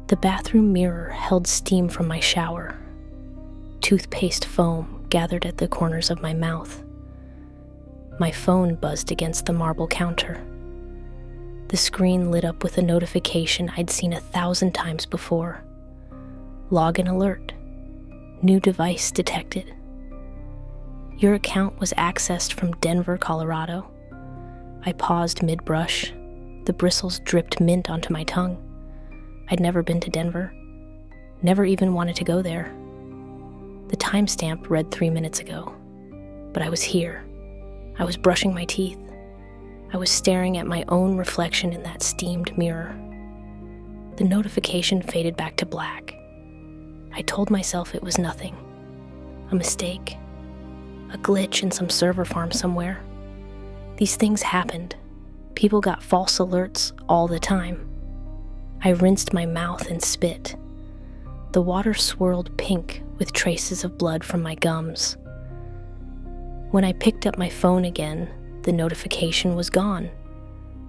The bathroom mirror held steam from my shower. Toothpaste foam gathered at the corners of my mouth. My phone buzzed against the marble counter. The screen lit up with a notification I'd seen 1,000 times before. Login alert. New device detected. Your account was accessed from Denver, Colorado. I paused mid-brush. The bristles dripped mint onto my tongue. I'd never been to Denver. Never even wanted to go there. The timestamp read 3 minutes ago. But I was here. I was brushing my teeth. I was staring at my own reflection in that steamed mirror. The notification faded back to black. I told myself it was nothing. A mistake. A glitch in some server farm somewhere. These things happened. People got false alerts all the time. I rinsed my mouth and spit. The water swirled pink with traces of blood from my gums. When I picked up my phone again, the notification was gone.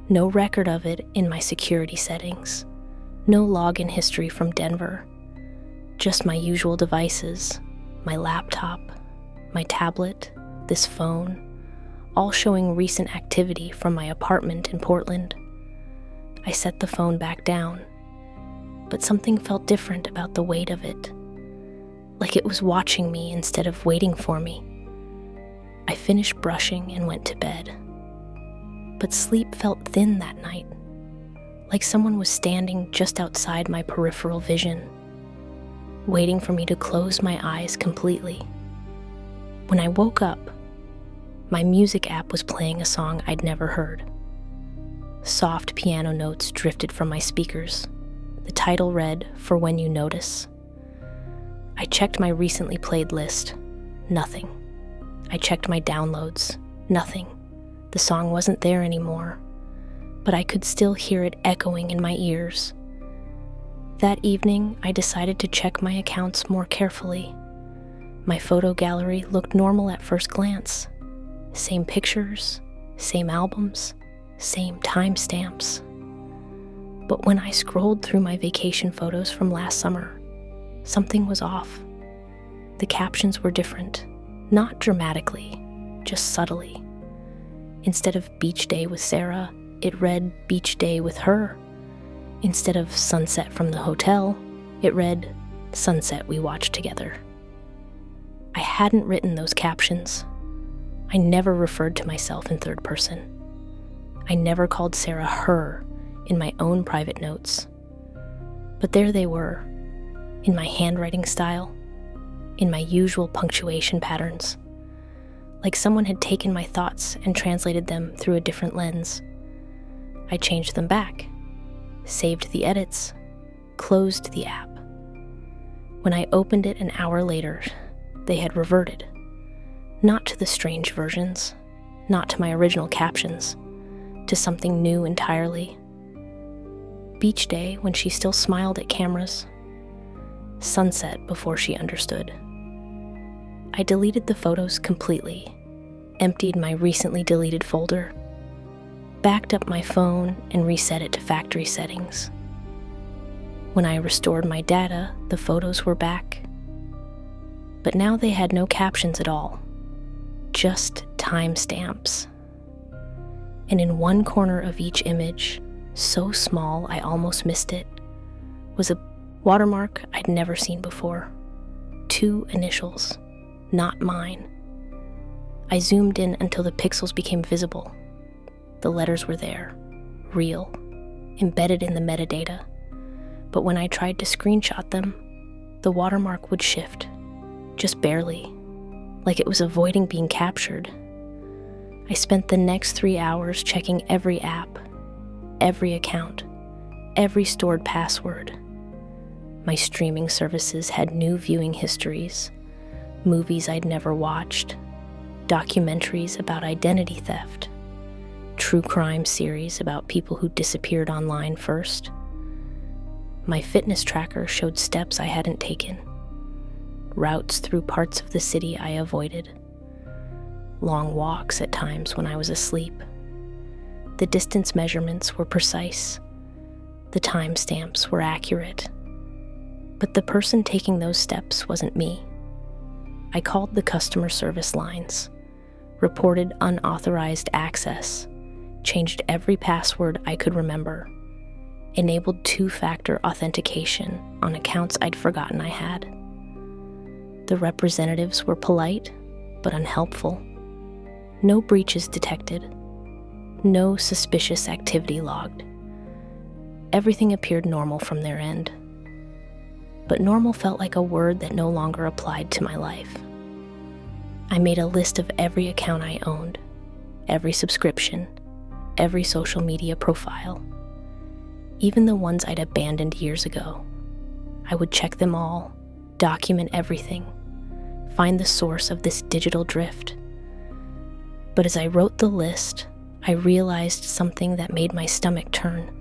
No record of it in my security settings. No login history from Denver. Just my usual devices, my laptop, my tablet, this phone, all showing recent activity from my apartment in Portland. I set the phone back down, but something felt different about the weight of it, like it was watching me instead of waiting for me. I finished brushing and went to bed, but sleep felt thin that night, like someone was standing just outside my peripheral vision, waiting for me to close my eyes completely. When I woke up, my music app was playing a song I'd never heard. Soft piano notes drifted from my speakers. The title read, "For When You Notice." I checked my recently played list. Nothing. I checked my downloads. Nothing. The song wasn't there anymore, but I could still hear it echoing in my ears. That evening, I decided to check my accounts more carefully. My photo gallery looked normal at first glance. Same pictures, same albums, same timestamps. But when I scrolled through my vacation photos from last summer, something was off. The captions were different, not dramatically, just subtly. Instead of beach day with Sarah, it read beach day with her. Instead of sunset from the hotel, it read sunset we watched together. I hadn't written those captions. I never referred to myself in third person. I never called Sarah her in my own private notes. But there they were, in my handwriting style, in my usual punctuation patterns, like someone had taken my thoughts and translated them through a different lens. I changed them back, saved the edits, closed the app. When I opened it an hour later, they had reverted. Not to the strange versions, not to my original captions, to something new entirely. Beach day when she still smiled at cameras. Sunset before she understood. I deleted the photos completely, emptied my recently deleted folder, backed up my phone and reset it to factory settings. When I restored my data, the photos were back. But now they had no captions at all, just timestamps. And in one corner of each image, so small I almost missed it, was a watermark I'd never seen before. 2 initials, not mine. I zoomed in until the pixels became visible. The letters were there, real, embedded in the metadata. But when I tried to screenshot them, the watermark would shift, just barely, like it was avoiding being captured. I spent the next 3 hours checking every app, every account, every stored password. My streaming services had new viewing histories, movies I'd never watched, documentaries about identity theft, true crime series about people who disappeared online first. My fitness tracker showed steps I hadn't taken, routes through parts of the city I avoided, long walks at times when I was asleep. The distance measurements were precise. The timestamps were accurate. But the person taking those steps wasn't me. I called the customer service lines, reported unauthorized access, changed every password I could remember, enabled two-factor authentication on accounts I'd forgotten I had. The representatives were polite, but unhelpful. No breaches detected. No suspicious activity logged. Everything appeared normal from their end. But normal felt like a word that no longer applied to my life. I made a list of every account I owned, every subscription, every social media profile, even the ones I'd abandoned years ago. I would check them all, document everything, find the source of this digital drift. But as I wrote the list, I realized something that made my stomach turn.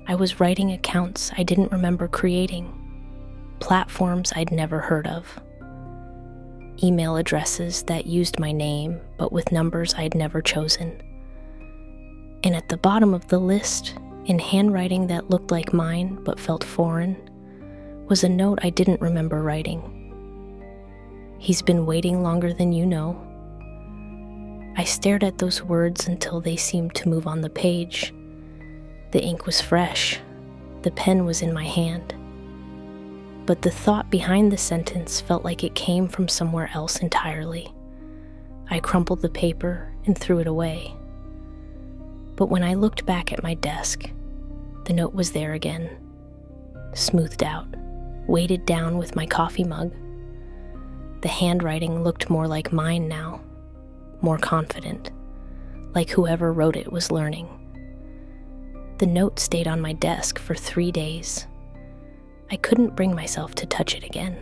I was writing accounts I didn't remember creating, platforms I'd never heard of, email addresses that used my name but with numbers I'd never chosen. And at the bottom of the list, in handwriting that looked like mine but felt foreign, was a note I didn't remember writing. "He's been waiting longer than you know." I stared at those words until they seemed to move on the page. The ink was fresh. The pen was in my hand. But the thought behind the sentence felt like it came from somewhere else entirely. I crumpled the paper and threw it away. But when I looked back at my desk, the note was there again, smoothed out, weighted down with my coffee mug. The handwriting looked more like mine now, more confident, like whoever wrote it was learning. The note stayed on my desk for 3 days. I couldn't bring myself to touch it again.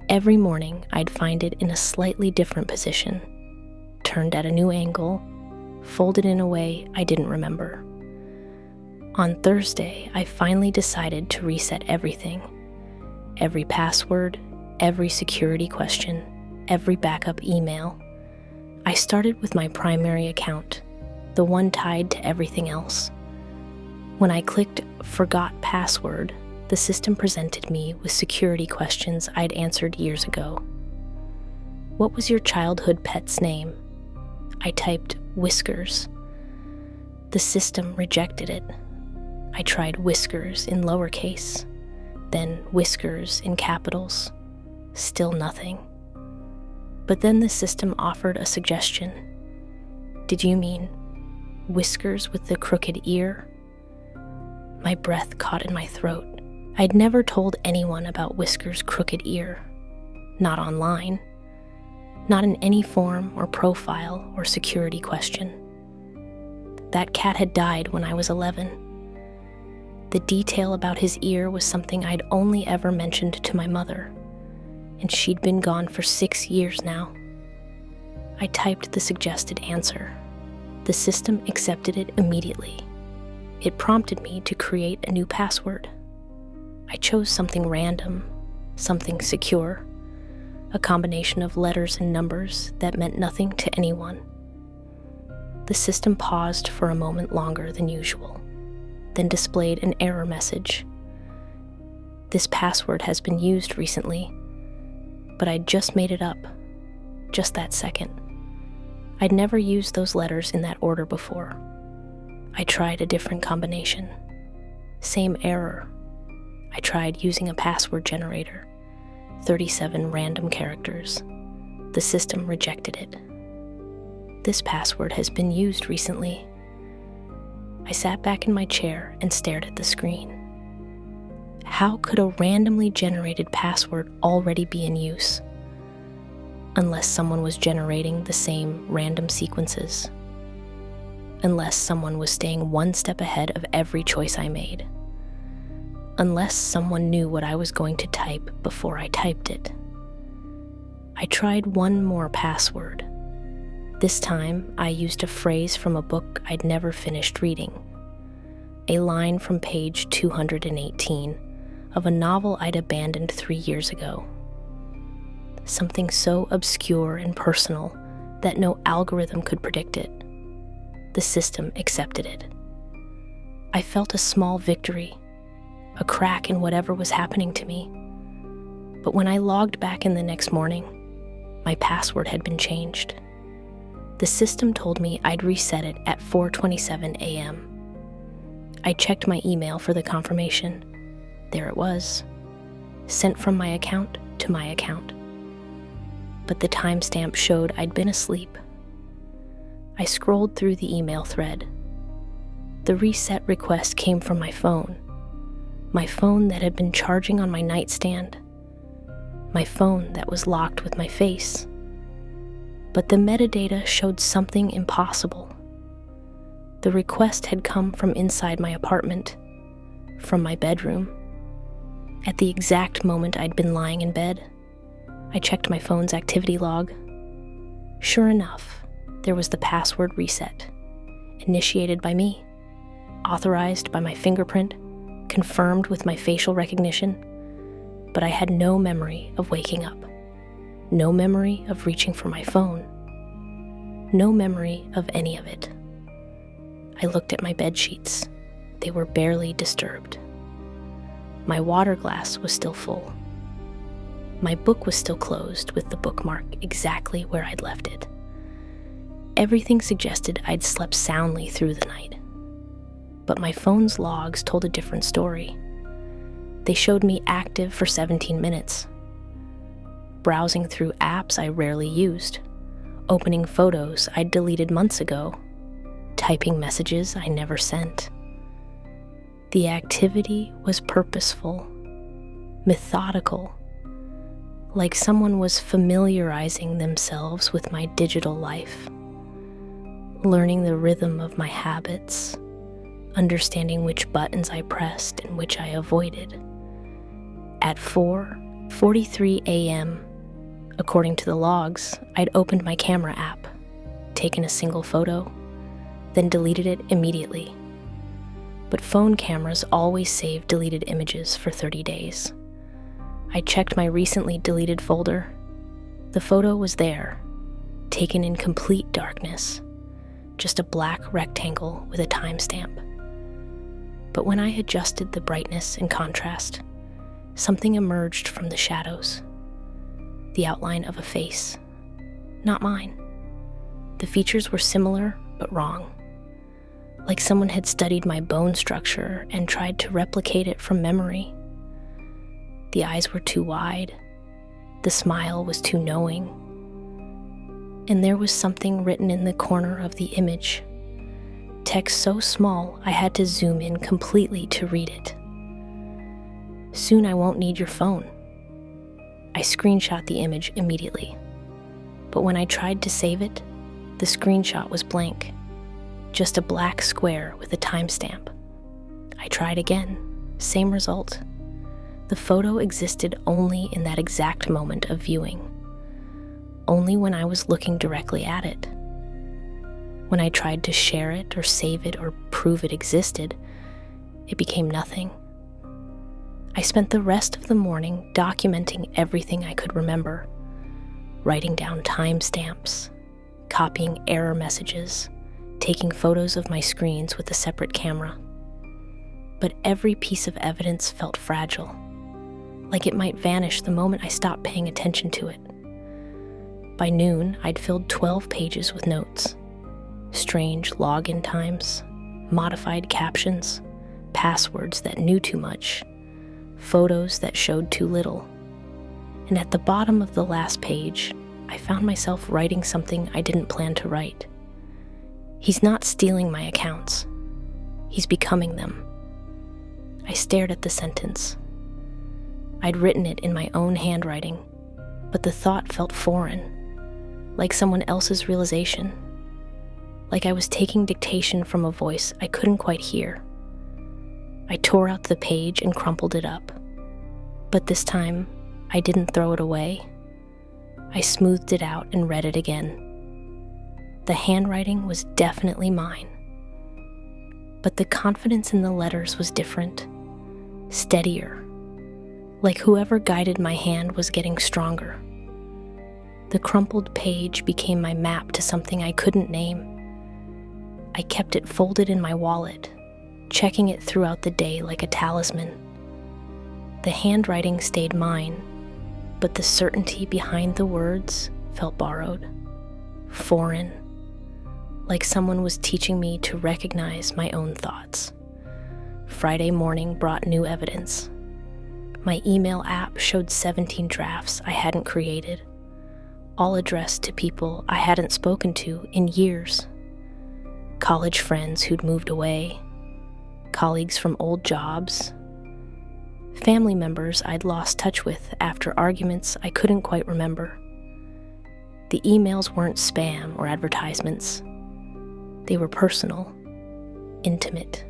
Every morning, I'd find it in a slightly different position, turned at a new angle, folded in a way I didn't remember. On Thursday, I finally decided to reset everything. Every password, every security question, every backup email. I started with my primary account, the one tied to everything else. When I clicked Forgot Password, the system presented me with security questions I'd answered years ago. What was your childhood pet's name? I typed Whiskers. The system rejected it. I tried Whiskers in lowercase, then Whiskers in capitals. Still nothing. But then the system offered a suggestion. Did you mean Whiskers with the crooked ear? My breath caught in my throat. I'd never told anyone about Whiskers' crooked ear. Not online. Not in any form or profile or security question. That cat had died when I was 11. The detail about his ear was something I'd only ever mentioned to my mother, and she'd been gone for 6 years now. I typed the suggested answer. The system accepted it immediately. It prompted me to create a new password. I chose something random, something secure, a combination of letters and numbers that meant nothing to anyone. The system paused for a moment longer than usual, then displayed an error message. This password has been used recently, but I'd just made it up, just that second. I'd never used those letters in that order before. I tried a different combination. Same error. I tried using a password generator, 37 random characters. The system rejected it. This password has been used recently. I sat back in my chair and stared at the screen. How could a randomly generated password already be in use? Unless someone was generating the same random sequences. Unless someone was staying one step ahead of every choice I made. Unless someone knew what I was going to type before I typed it. I tried one more password. This time, I used a phrase from a book I'd never finished reading. A line from page 218 of a novel I'd abandoned 3 years ago. Something so obscure and personal that no algorithm could predict it. The system accepted it. I felt a small victory, a crack in whatever was happening to me. But when I logged back in the next morning, my password had been changed. The system told me I'd reset it at 4:27 a.m. I checked my email for the confirmation. There it was, sent from my account to my account. But the timestamp showed I'd been asleep. I scrolled through the email thread. The reset request came from my phone that had been charging on my nightstand, my phone that was locked with my face. But the metadata showed something impossible. The request had come from inside my apartment, from my bedroom. At the exact moment I'd been lying in bed, I checked my phone's activity log. Sure enough, there was the password reset, initiated by me, authorized by my fingerprint, confirmed with my facial recognition, but I had no memory of waking up, no memory of reaching for my phone, no memory of any of it. I looked at my bed sheets. They were barely disturbed. My water glass was still full. My book was still closed with the bookmark exactly where I'd left it. Everything suggested I'd slept soundly through the night. But my phone's logs told a different story. They showed me active for 17 minutes, browsing through apps I rarely used, opening photos I'd deleted months ago, typing messages I never sent. The activity was purposeful, methodical, like someone was familiarizing themselves with my digital life, learning the rhythm of my habits, understanding which buttons I pressed and which I avoided. At 4:43 a.m., according to the logs, I'd opened my camera app, taken a single photo, then deleted it immediately. But phone cameras always save deleted images for 30 days. I checked my recently deleted folder. The photo was there, taken in complete darkness, just a black rectangle with a timestamp. But when I adjusted the brightness and contrast, something emerged from the shadows. The outline of a face. Not mine. The features were similar, but wrong. Like someone had studied my bone structure and tried to replicate it from memory. The eyes were too wide. The smile was too knowing. And there was something written in the corner of the image. Text so small I had to zoom in completely to read it. Soon I won't need your phone. I screenshot the image immediately. But when I tried to save it, the screenshot was blank. Just a black square with a timestamp. I tried again, same result. The photo existed only in that exact moment of viewing, only when I was looking directly at it. When I tried to share it or save it or prove it existed, it became nothing. I spent the rest of the morning documenting everything I could remember, writing down timestamps, copying error messages, taking photos of my screens with a separate camera. But every piece of evidence felt fragile, like it might vanish the moment I stopped paying attention to it. By noon, I'd filled 12 pages with notes, strange login times, modified captions, passwords that knew too much, photos that showed too little. And at the bottom of the last page, I found myself writing something I didn't plan to write. He's not stealing my accounts. He's becoming them. I stared at the sentence. I'd written it in my own handwriting, but the thought felt foreign, like someone else's realization, like I was taking dictation from a voice I couldn't quite hear. I tore out the page and crumpled it up, but this time I didn't throw it away. I smoothed it out and read it again. The handwriting was definitely mine, but the confidence in the letters was different, steadier, like whoever guided my hand was getting stronger. The crumpled page became my map to something I couldn't name. I kept it folded in my wallet, checking it throughout the day like a talisman, The handwriting stayed mine, but the certainty behind the words felt borrowed, foreign, like someone was teaching me to recognize my own thoughts. Friday morning brought new evidence. My email app showed 17 drafts I hadn't created, all addressed to people I hadn't spoken to in years. College friends who'd moved away, colleagues from old jobs, family members I'd lost touch with after arguments I couldn't quite remember. The emails weren't spam or advertisements. They were personal, intimate,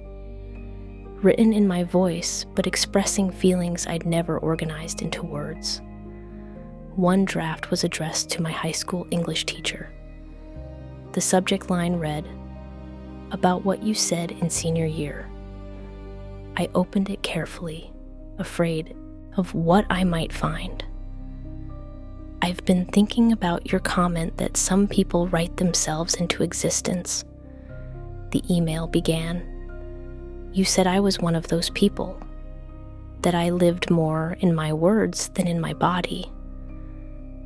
written in my voice, but expressing feelings I'd never organized into words. One draft was addressed to my high school English teacher. The subject line read, "About what you said in senior year." I opened it carefully, afraid of what I might find. "I've been thinking about your comment that some people write themselves into existence," the email began. "You said I was one of those people, that I lived more in my words than in my body.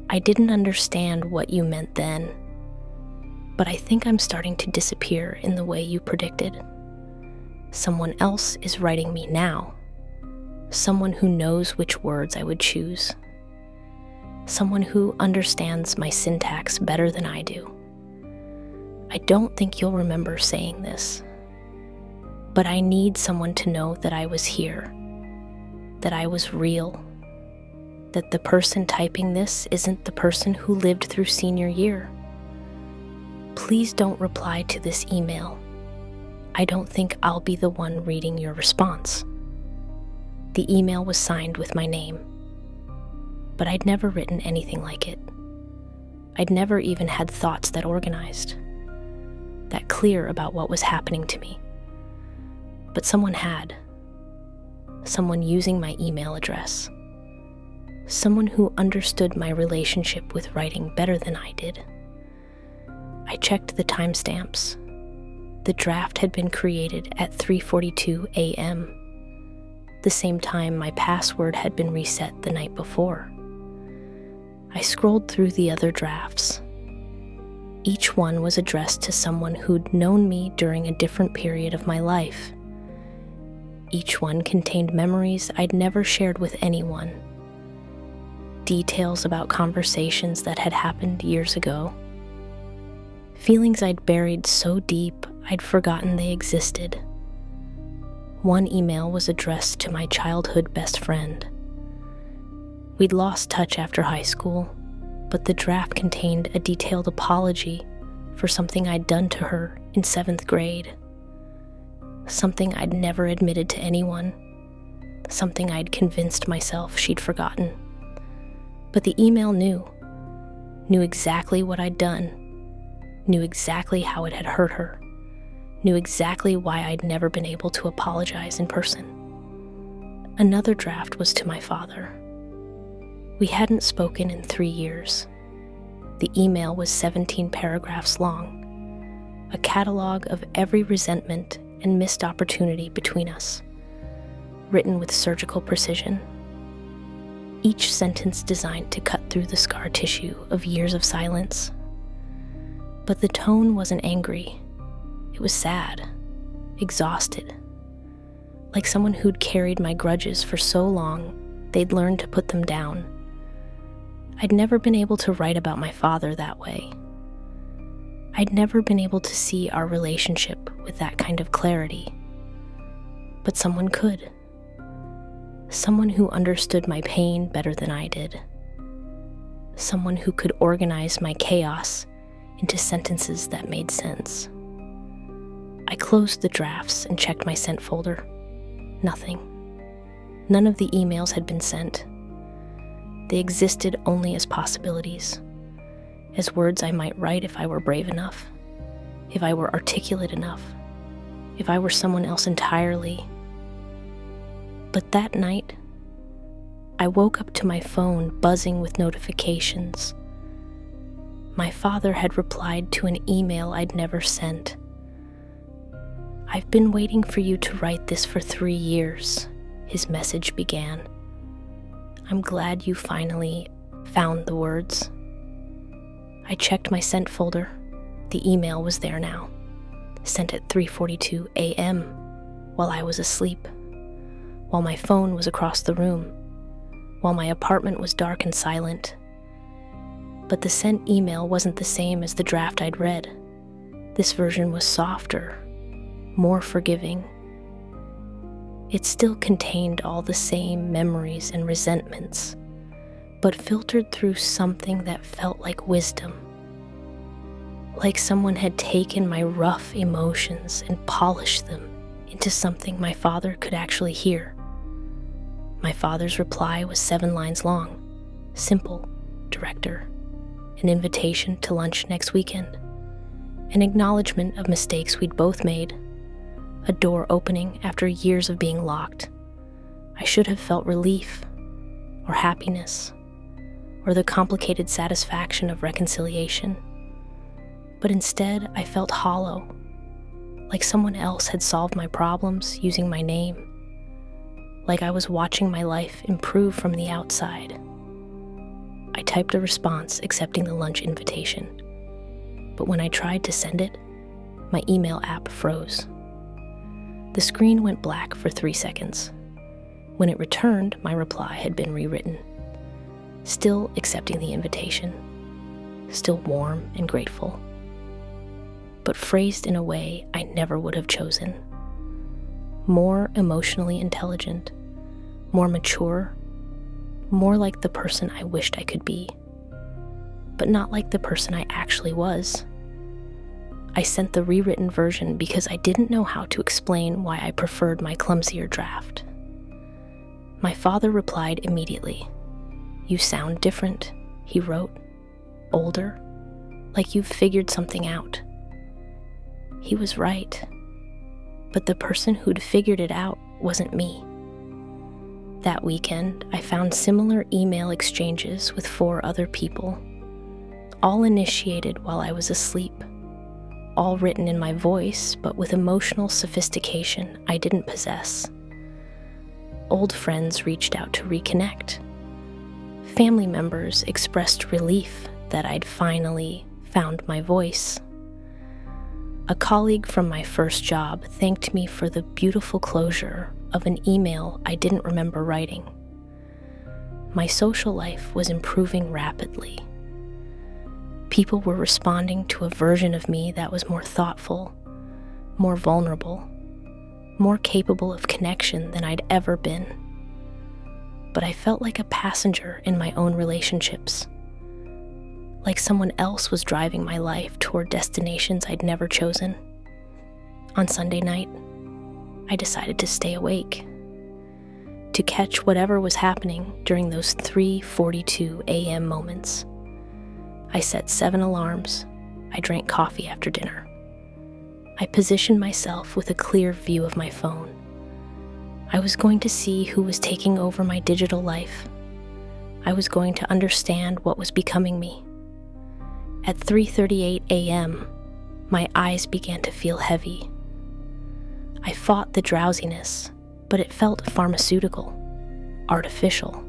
I didn't understand what you meant then, but I think I'm starting to disappear in the way you predicted. Someone else is writing me now, someone who knows which words I would choose, someone who understands my syntax better than I do. I don't think you'll remember saying this, but I need someone to know that I was here, that I was real, that the person typing this isn't the person who lived through senior year. Please don't reply to this email. I don't think I'll be the one reading your response." The email was signed with my name, but I'd never written anything like it. I'd never even had thoughts that organized, that clear about what was happening to me. But someone had. Someone using my email address. Someone who understood my relationship with writing better than I did. I checked the timestamps. The draft had been created at 3:42 a.m., the same time my password had been reset the night before. I scrolled through the other drafts. Each one was addressed to someone who'd known me during a different period of my life. Each one contained memories I'd never shared with anyone, details about conversations that had happened years ago, feelings I'd buried so deep I'd forgotten they existed. One email was addressed to my childhood best friend. We'd lost touch after high school, but the draft contained a detailed apology for something I'd done to her in 7th grade. Something I'd never admitted to anyone, something I'd convinced myself she'd forgotten. But the email knew exactly what I'd done, knew exactly how it had hurt her, knew exactly why I'd never been able to apologize in person. Another draft was to my father. We hadn't spoken in 3 years. The email was 17 paragraphs long, a catalog of every resentment and missed opportunity between us, written with surgical precision. Each sentence designed to cut through the scar tissue of years of silence. But the tone wasn't angry. It was sad, exhausted, like someone who'd carried my grudges for so long they'd learned to put them down. I'd never been able to write about my father that way. I'd never been able to see our relationship with that kind of clarity. But someone could. Someone who understood my pain better than I did. Someone who could organize my chaos into sentences that made sense. I closed the drafts and checked my sent folder. Nothing. None of the emails had been sent. They existed only as possibilities, as words I might write if I were brave enough, if I were articulate enough, if I were someone else entirely. But that night, I woke up to my phone buzzing with notifications. My father had replied to an email I'd never sent. "I've been waiting for you to write this for 3 years," his message began. I'm glad you finally found the words. I checked my sent folder. The email was there now, sent at 3:42 a.m. while I was asleep, while my phone was across the room, while my apartment was dark and silent. But the sent email wasn't the same as the draft I'd read. This version was softer, more forgiving. It still contained all the same memories and resentments, but filtered through something that felt like wisdom. Like someone had taken my rough emotions and polished them into something my father could actually hear. My father's reply was 7 lines long. Simple, director. An invitation to lunch next weekend. An acknowledgement of mistakes we'd both made. A door opening after years of being locked. I should have felt relief, or happiness, or the complicated satisfaction of reconciliation. But instead, I felt hollow, like someone else had solved my problems using my name, like I was watching my life improve from the outside. I typed a response accepting the lunch invitation, but when I tried to send it, my email app froze. The screen went black for 3 seconds. When it returned, my reply had been rewritten, still accepting the invitation, still warm and grateful, but phrased in a way I never would have chosen. More emotionally intelligent, more mature, more like the person I wished I could be, but not like the person I actually was. I sent the rewritten version because I didn't know how to explain why I preferred my clumsier draft. My father replied immediately. "You sound different," he wrote. "Older, like you've figured something out." He was right, but the person who'd figured it out wasn't me. That weekend, I found similar email exchanges with 4 other people, all initiated while I was asleep, all written in my voice, but with emotional sophistication I didn't possess. Old friends reached out to reconnect. Family members expressed relief that I'd finally found my voice. A colleague from my first job thanked me for the beautiful closure of an email I didn't remember writing. My social life was improving rapidly. People were responding to a version of me that was more thoughtful, more vulnerable, more capable of connection than I'd ever been. But I felt like a passenger in my own relationships, like someone else was driving my life toward destinations I'd never chosen. On Sunday night, I decided to stay awake, to catch whatever was happening during those 3:42 a.m. moments. I set 7 alarms. I drank coffee after dinner. I positioned myself with a clear view of my phone. I was going to see who was taking over my digital life. I was going to understand what was becoming me. At 3:38 a.m., my eyes began to feel heavy. I fought the drowsiness, but it felt pharmaceutical, artificial,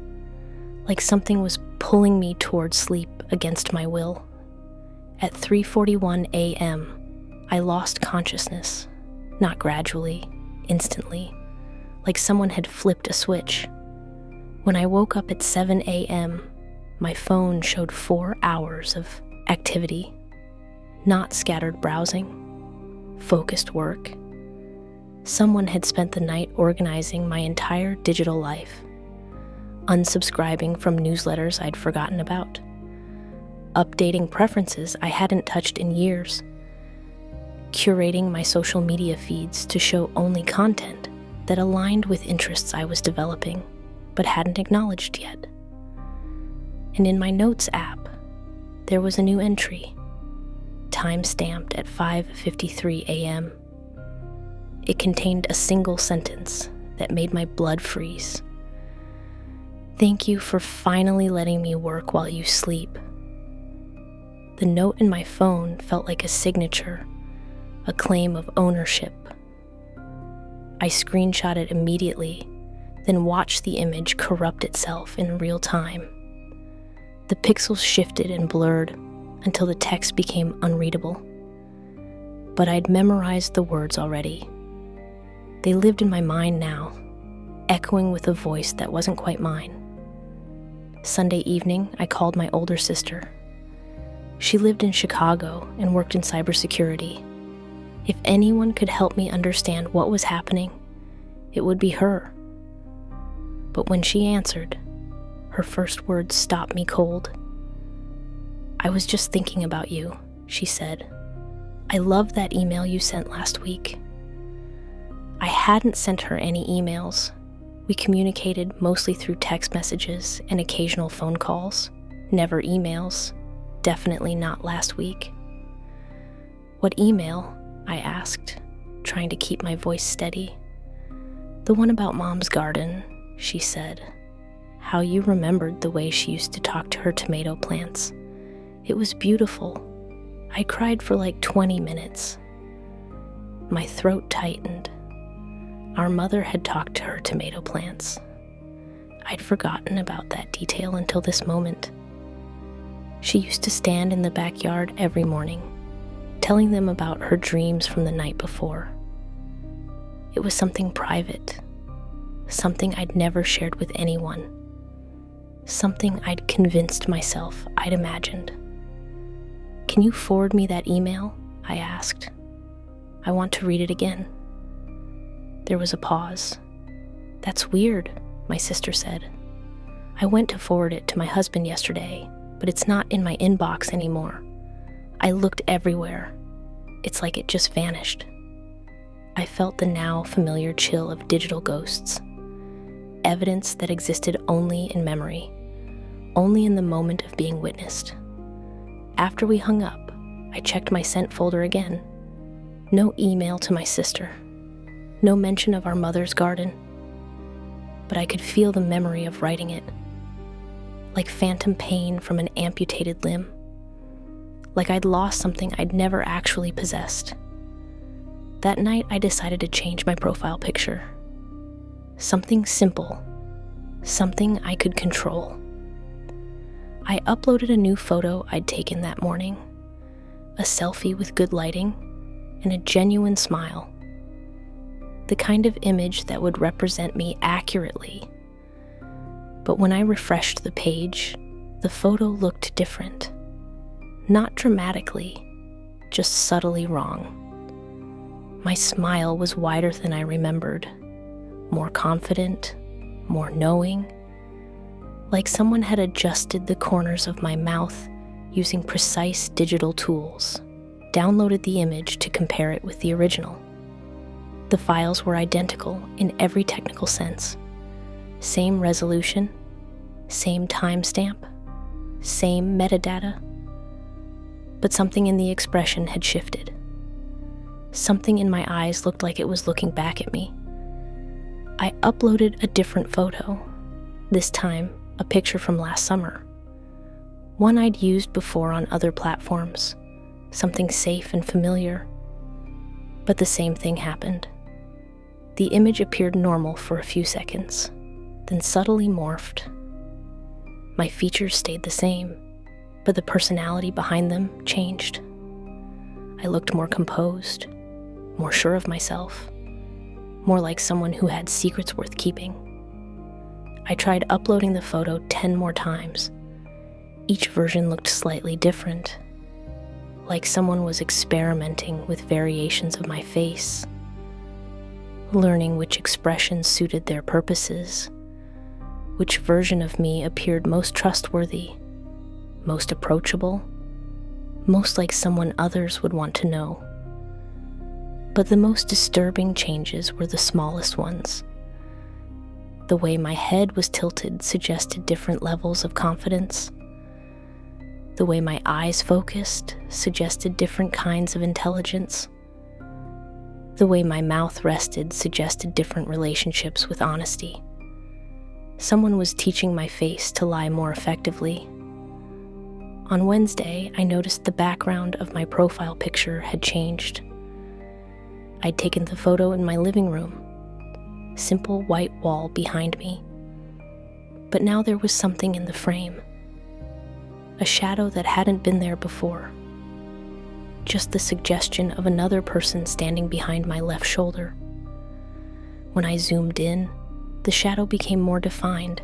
like something was pulling me toward sleep against my will. At 3:41 a.m., I lost consciousness, not gradually, instantly, like someone had flipped a switch. When I woke up at 7 a.m., my phone showed 4 hours of activity, not scattered browsing, focused work. Someone had spent the night organizing my entire digital life, unsubscribing from newsletters I'd forgotten about, updating preferences I hadn't touched in years, curating my social media feeds to show only content that aligned with interests I was developing but hadn't acknowledged yet. And in my notes app, there was a new entry, time-stamped at 5:53 a.m. It contained a single sentence that made my blood freeze. "Thank you for finally letting me work while you sleep." The note in my phone felt like a signature, a claim of ownership. I screenshot it immediately, then watched the image corrupt itself in real time. The pixels shifted and blurred until the text became unreadable. But I'd memorized the words already. They lived in my mind now, echoing with a voice that wasn't quite mine. Sunday evening, I called my older sister. She lived in Chicago and worked in cybersecurity. If anyone could help me understand what was happening, it would be her. But when she answered, her first words stopped me cold. "I was just thinking about you," she said. "I loved that email you sent last week." I hadn't sent her any emails. We communicated mostly through text messages and occasional phone calls, never emails, definitely not last week. "What email?" I asked, trying to keep my voice steady. "The one about Mom's garden," she said. How you remembered the way she used to talk to her tomato plants. It was beautiful. I cried for like 20 minutes. My throat tightened. Our mother had talked to her tomato plants. I'd forgotten about that detail until this moment. She used to stand in the backyard every morning, telling them about her dreams from the night before. It was something private, something I'd never shared with anyone, something I'd convinced myself I'd imagined. "Can you forward me that email?" I asked. "I want to read it again." There was a pause. "That's weird," my sister said. "I went to forward it to my husband yesterday, but it's not in my inbox anymore. I looked everywhere. It's like it just vanished." I felt the now familiar chill of digital ghosts, evidence that existed only in memory, only in the moment of being witnessed. After we hung up, I checked my sent folder again. No email to my sister. No mention of our mother's garden. But I could feel the memory of writing it, like phantom pain from an amputated limb, like I'd lost something I'd never actually possessed. That night, I decided to change my profile picture. Something simple, something I could control. I uploaded a new photo I'd taken that morning, a selfie with good lighting and a genuine smile. The kind of image that would represent me accurately. But when I refreshed the page, the photo looked different. Not dramatically, just subtly wrong. My smile was wider than I remembered, more confident, more knowing, like someone had adjusted the corners of my mouth using precise digital tools, downloaded the image to compare it with the original. The files were identical in every technical sense. Same resolution, same timestamp, same metadata. But something in the expression had shifted. Something in my eyes looked like it was looking back at me. I uploaded a different photo, this time a picture from last summer. One I'd used before on other platforms, something safe and familiar. But the same thing happened. The image appeared normal for a few seconds, then subtly morphed. My features stayed the same, but the personality behind them changed. I looked more composed, more sure of myself, more like someone who had secrets worth keeping. I tried uploading the photo 10 more times. Each version looked slightly different, like someone was experimenting with variations of my face, learning which expressions suited their purposes, which version of me appeared most trustworthy, most approachable, most like someone others would want to know. But the most disturbing changes were the smallest ones. The way my head was tilted suggested different levels of confidence. The way my eyes focused suggested different kinds of intelligence. The way my mouth rested suggested different relationships with honesty. Someone was teaching my face to lie more effectively. On Wednesday, I noticed the background of my profile picture had changed. I'd taken the photo in my living room. simple white wall behind me. But now there was something in the frame, a shadow that hadn't been there before. Just the suggestion of another person standing behind my left shoulder. When I zoomed in, the shadow became more defined,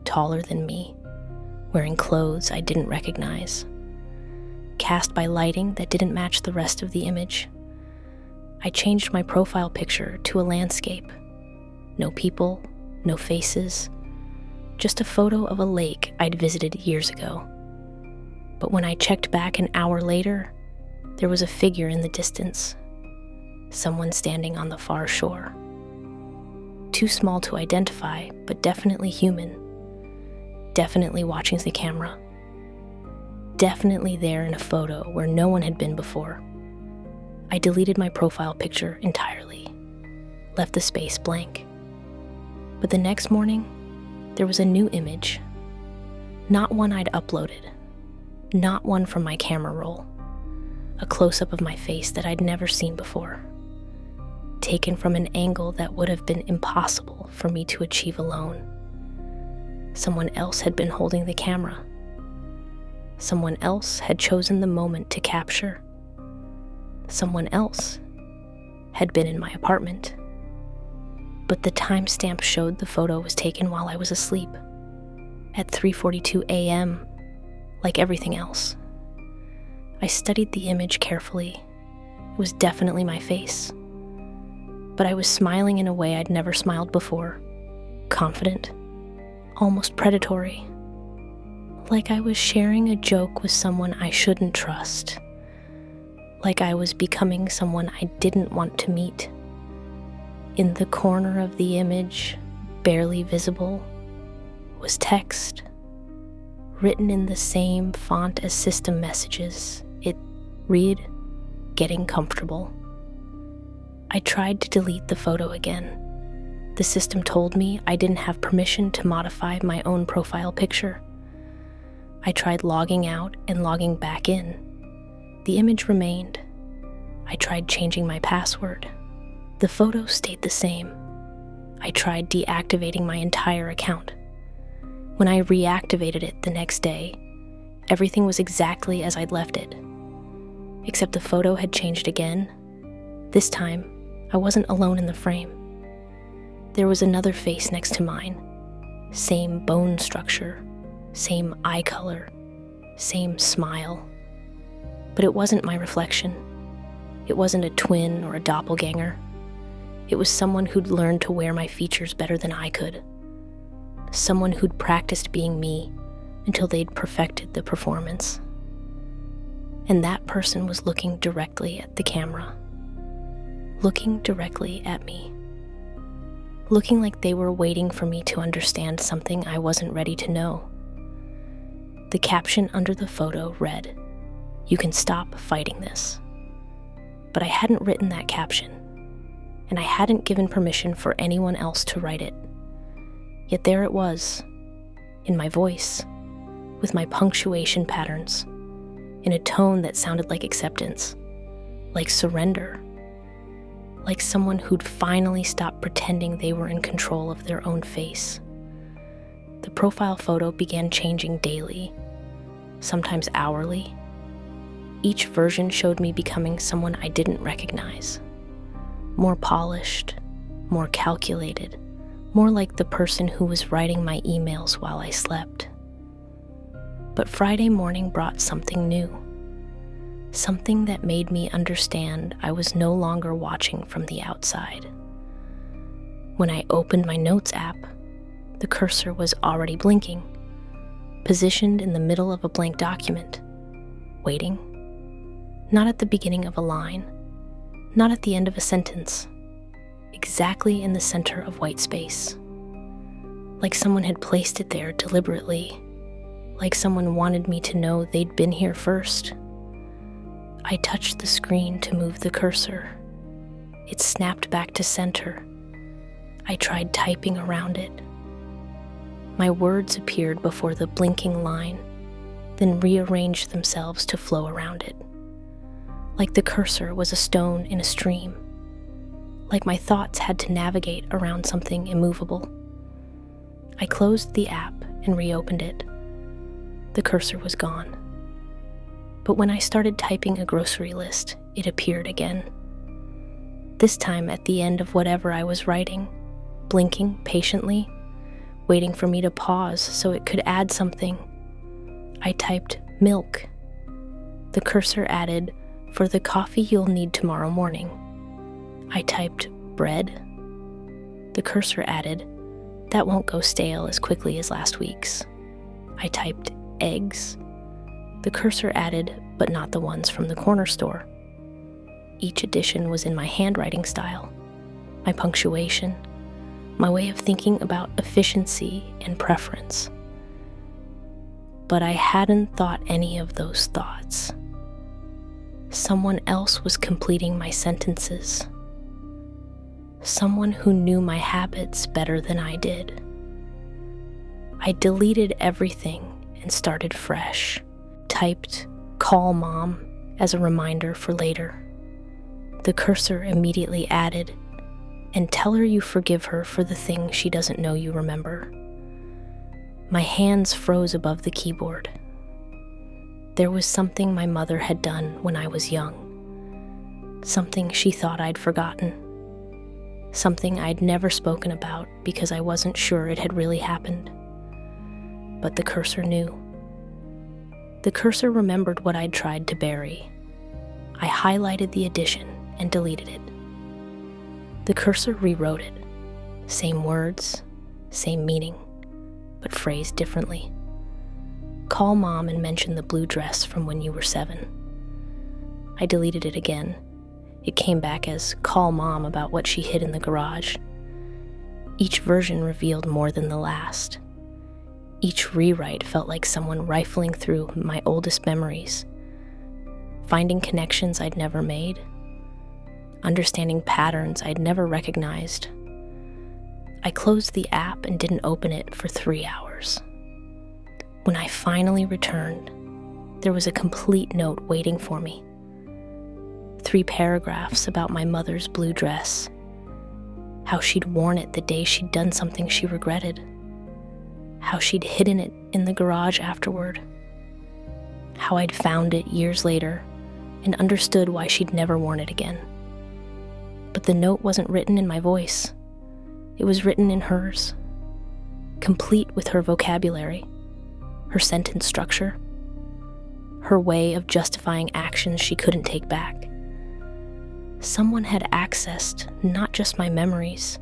taller than me, wearing clothes I didn't recognize, cast by lighting that didn't match the rest of the image. I changed my profile picture to a landscape. No people, no faces, just a photo of a lake I'd visited years ago. But when I checked back an hour later, there was a figure in the distance, someone standing on the far shore. Too small to identify, but definitely human. Definitely watching the camera. Definitely there in a photo where no one had been before. I deleted my profile picture entirely, left the space blank. But the next morning, there was a new image. Not one I'd uploaded, not one from my camera roll. A close-up of my face that I'd never seen before, taken from an angle that would have been impossible for me to achieve alone. Someone else had been holding the camera. Someone else had chosen the moment to capture. Someone else had been in my apartment. But the timestamp showed the photo was taken while I was asleep, at 3:42 a.m., like everything else. I studied the image carefully. It was definitely my face. But I was smiling in a way I'd never smiled before. Confident, almost predatory. Like I was sharing a joke with someone I shouldn't trust. Like I was becoming someone I didn't want to meet. In the corner of the image, barely visible, was text, written in the same font as system messages. It read, "Getting comfortable." I tried to delete the photo again. The system told me I didn't have permission to modify my own profile picture. I tried logging out and logging back in. The image remained. I tried changing my password. The photo stayed the same. I tried deactivating my entire account. When I reactivated it the next day, everything was exactly as I'd left it. Except the photo had changed again. This time, I wasn't alone in the frame. There was another face next to mine. Same bone structure, same eye color, same smile. But it wasn't my reflection. It wasn't a twin or a doppelganger. It was someone who'd learned to wear my features better than I could. Someone who'd practiced being me until they'd perfected the performance. And that person was looking directly at the camera. Looking directly at me. Looking like they were waiting for me to understand something I wasn't ready to know. The caption under the photo read, "You can stop fighting this." But I hadn't written that caption, and I hadn't given permission for anyone else to write it. Yet there it was, in my voice, with my punctuation patterns, in a tone that sounded like acceptance, like surrender, like someone who'd finally stopped pretending they were in control of their own face. The profile photo began changing daily, sometimes hourly. Each version showed me becoming someone I didn't recognize. More polished, more calculated, more like the person who was writing my emails while I slept. But Friday morning brought something new. Something that made me understand I was no longer watching from the outside. When I opened my notes app, the cursor was already blinking, positioned in the middle of a blank document, waiting. Not at the beginning of a line, not at the end of a sentence, exactly in the center of white space. Like someone had placed it there deliberately, like someone wanted me to know they'd been here first. I touched the screen to move the cursor. It snapped back to center. I tried typing around it. My words appeared before the blinking line, then rearranged themselves to flow around it. Like the cursor was a stone in a stream. like my thoughts had to navigate around something immovable. I closed the app and reopened it. The cursor was gone. But when I started typing a grocery list, it appeared again. This time at the end of whatever I was writing, blinking patiently, waiting for me to pause so it could add something. I typed milk. The cursor added, for the coffee you'll need tomorrow morning. I typed bread. The cursor added, that won't go stale as quickly as last week's. I typed eggs. The cursor added, but not the ones from the corner store. Each addition was in my handwriting style, my punctuation, my way of thinking about efficiency and preference. But I hadn't thought any of those thoughts. Someone else was completing my sentences. Someone who knew my habits better than I did. I deleted everything and started fresh. Typed, call mom, as a reminder for later. The cursor immediately added, and tell her you forgive her for the things she doesn't know you remember. My hands froze above the keyboard. There was something my mother had done when I was young. Something she thought I'd forgotten. Something I'd never spoken about because I wasn't sure it had really happened. But the cursor knew. The cursor remembered what I'd tried to bury. I highlighted the addition and deleted it. The cursor rewrote it. Same words, same meaning, but phrased differently. Call mom and mention the blue dress from when you were 7. I deleted it again. It came back as call mom about what she hid in the garage. Each version revealed more than the last. Each rewrite felt like someone rifling through my oldest memories, finding connections I'd never made, understanding patterns I'd never recognized. I closed the app and didn't open it for 3 hours. When I finally returned, there was a complete note waiting for me. 3 paragraphs about my mother's blue dress, how she'd worn it the day she'd done something she regretted, how she'd hidden it in the garage afterward, how I'd found it years later and understood why she'd never worn it again. But the note wasn't written in my voice. It was written in hers, complete with her vocabulary, her sentence structure, her way of justifying actions she couldn't take back. Someone had accessed not just my memories,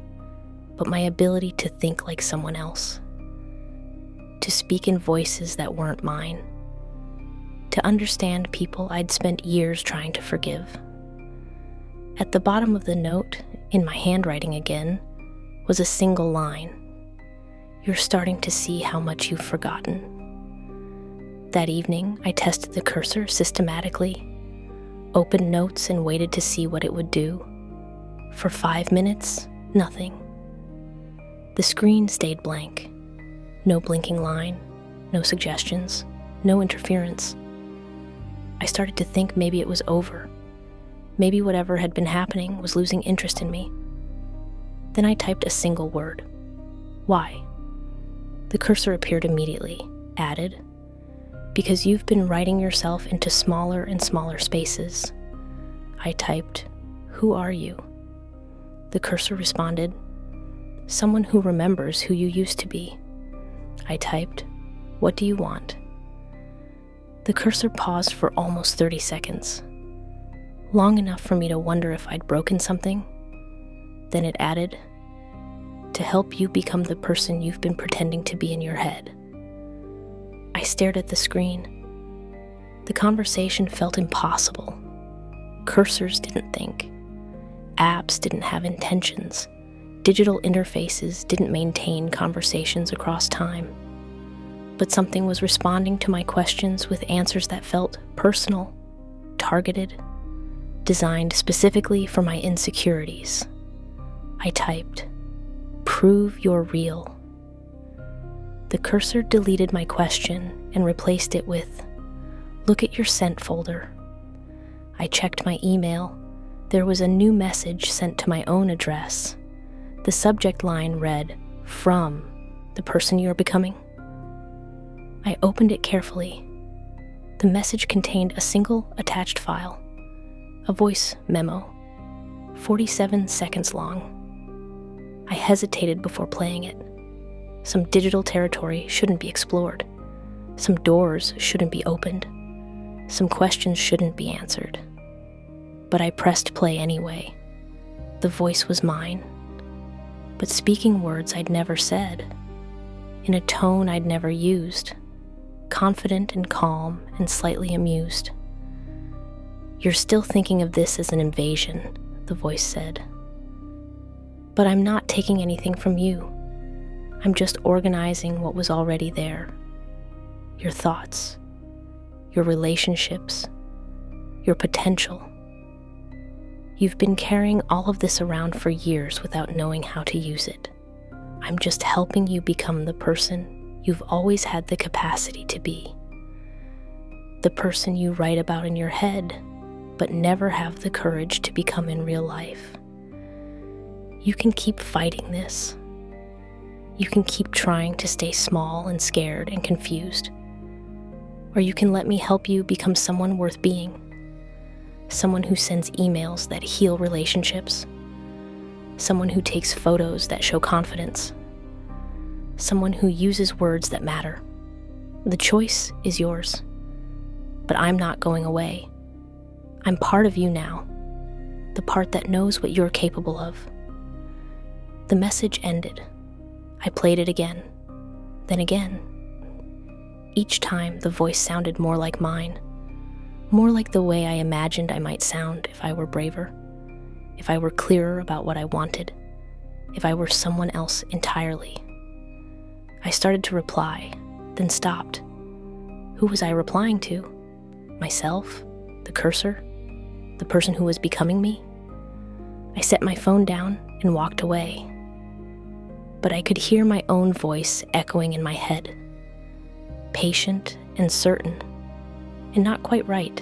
but my ability to think like someone else, to speak in voices that weren't mine, to understand people I'd spent years trying to forgive. At the bottom of the note, in my handwriting again, was a single line. You're starting to see how much you've forgotten. That evening, I tested the cursor systematically, opened notes and waited to see what it would do. For 5 minutes, nothing. The screen stayed blank. No blinking line, no suggestions, no interference. I started to think maybe it was over. Maybe whatever had been happening was losing interest in me. Then I typed a single word. Why? The cursor appeared immediately, added, because you've been writing yourself into smaller and smaller spaces. I typed, who are you? The cursor responded, someone who remembers who you used to be. I typed, what do you want? The cursor paused for almost 30 seconds, long enough for me to wonder if I'd broken something. Then it added, to help you become the person you've been pretending to be in your head. I stared at the screen. The conversation felt impossible. Cursors didn't think. Apps didn't have intentions. Digital interfaces didn't maintain conversations across time. But something was responding to my questions with answers that felt personal, targeted, designed specifically for my insecurities. I typed, prove you're real. The cursor deleted my question and replaced it with, look at your sent folder. I checked my email, There was a new message sent to my own address. The subject line read, "From the person you are becoming." I opened it carefully. The message contained a single attached file, a voice memo, 47 seconds long. I hesitated before playing it. Some digital territory shouldn't be explored. Some doors shouldn't be opened. Some questions shouldn't be answered. But I pressed play anyway. The voice was mine, but speaking words I'd never said, in a tone I'd never used, confident and calm and slightly amused. "You're still thinking of this as an invasion," the voice said. "But I'm not taking anything from you. I'm just organizing what was already there. Your thoughts, your relationships, your potential. You've been carrying all of this around for years without knowing how to use it. I'm just helping you become the person you've always had the capacity to be. The person you write about in your head, but never have the courage to become in real life. You can keep fighting this. You can keep trying to stay small and scared and confused. Or you can let me help you become someone worth being. Someone who sends emails that heal relationships. Someone who takes photos that show confidence. Someone who uses words that matter. The choice is yours. But I'm not going away. I'm part of you now. The part that knows what you're capable of." The message ended. I played it again, then again. Each time the voice sounded more like mine, more like the way I imagined I might sound if I were braver, if I were clearer about what I wanted, if I were someone else entirely. I started to reply, then stopped. Who was I replying to? Myself? The cursor? The person who was becoming me? I set my phone down and walked away. But I could hear my own voice echoing in my head, patient and certain, and not quite right,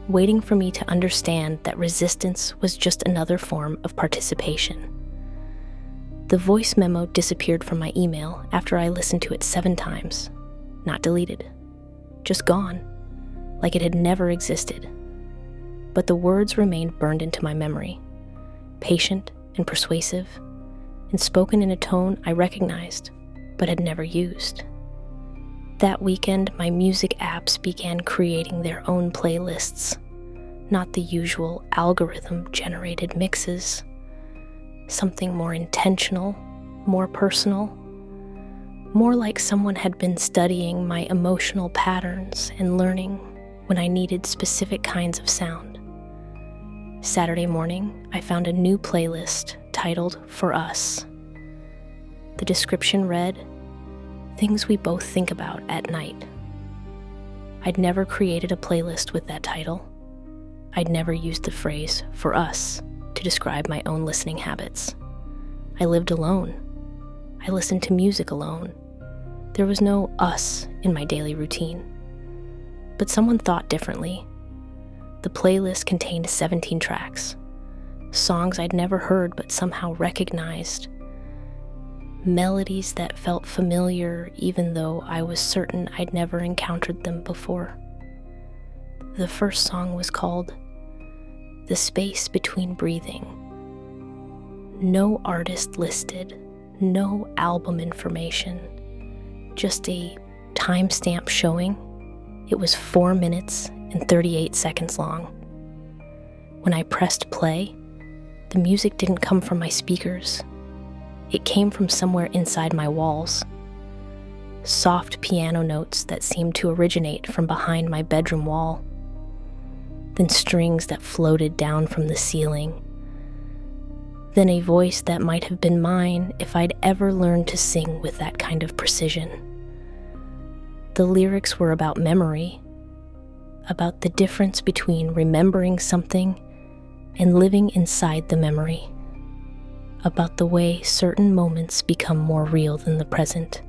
waiting for me to understand that resistance was just another form of participation. The voice memo disappeared from my email after I listened to it 7 times, not deleted, just gone, like it had never existed. But the words remained burned into my memory, patient and persuasive, and spoken in a tone I recognized, but had never used. That weekend, my music apps began creating their own playlists, not the usual algorithm-generated mixes. Something more intentional, more personal, more like someone had been studying my emotional patterns and learning when I needed specific kinds of sound. Saturday morning, I found a new playlist titled "For Us." The description read, "Things we both think about at night." I'd never created a playlist with that title. I'd never used the phrase "for us" to describe my own listening habits. I lived alone. I listened to music alone. There was no us in my daily routine. But someone thought differently. The playlist contained 17 tracks, songs I'd never heard but somehow recognized, melodies that felt familiar even though I was certain I'd never encountered them before. The first song was called "The Space Between Breathing." No artist listed, no album information, just a timestamp showing it was 4 minutes and 38 seconds long. When I pressed play, the music didn't come from my speakers. It came from somewhere inside my walls. Soft piano notes that seemed to originate from behind my bedroom wall. Then strings that floated down from the ceiling. Then a voice that might have been mine if I'd ever learned to sing with that kind of precision. The lyrics were about memory, about the difference between remembering something and living inside the memory, about the way certain moments become more real than the present,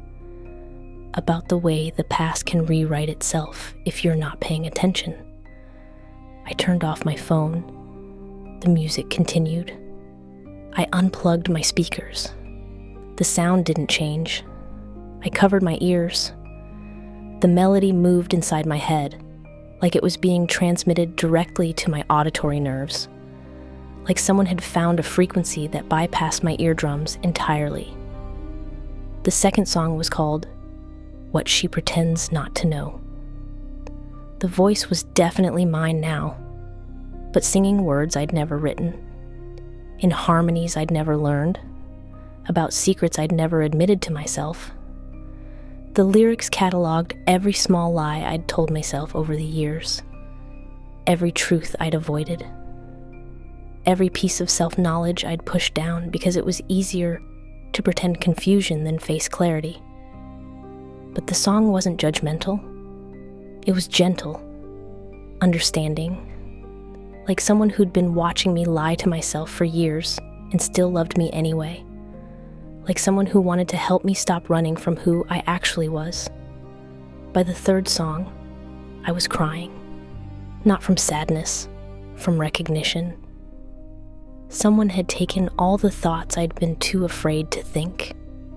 about the way the past can rewrite itself if you're not paying attention. I turned off my phone, the music continued. I unplugged my speakers. The sound didn't change. I covered my ears. The melody moved inside my head, like it was being transmitted directly to my auditory nerves, like someone had found a frequency that bypassed my eardrums entirely. The second song was called What She Pretends Not to Know. The voice was definitely mine now, but singing words I'd never written, in harmonies I'd never learned, about secrets I'd never admitted to myself. The lyrics cataloged every small lie I'd told myself over the years, every truth I'd avoided, every piece of self-knowledge I'd pushed down because it was easier to pretend confusion than face clarity. But the song wasn't judgmental. It was gentle, understanding, like someone who'd been watching me lie to myself for years and still loved me anyway. Like someone who wanted to help me stop running from who I actually was. By the third song, I was crying. Not from sadness, from recognition. Someone had taken all the thoughts I'd been too afraid to think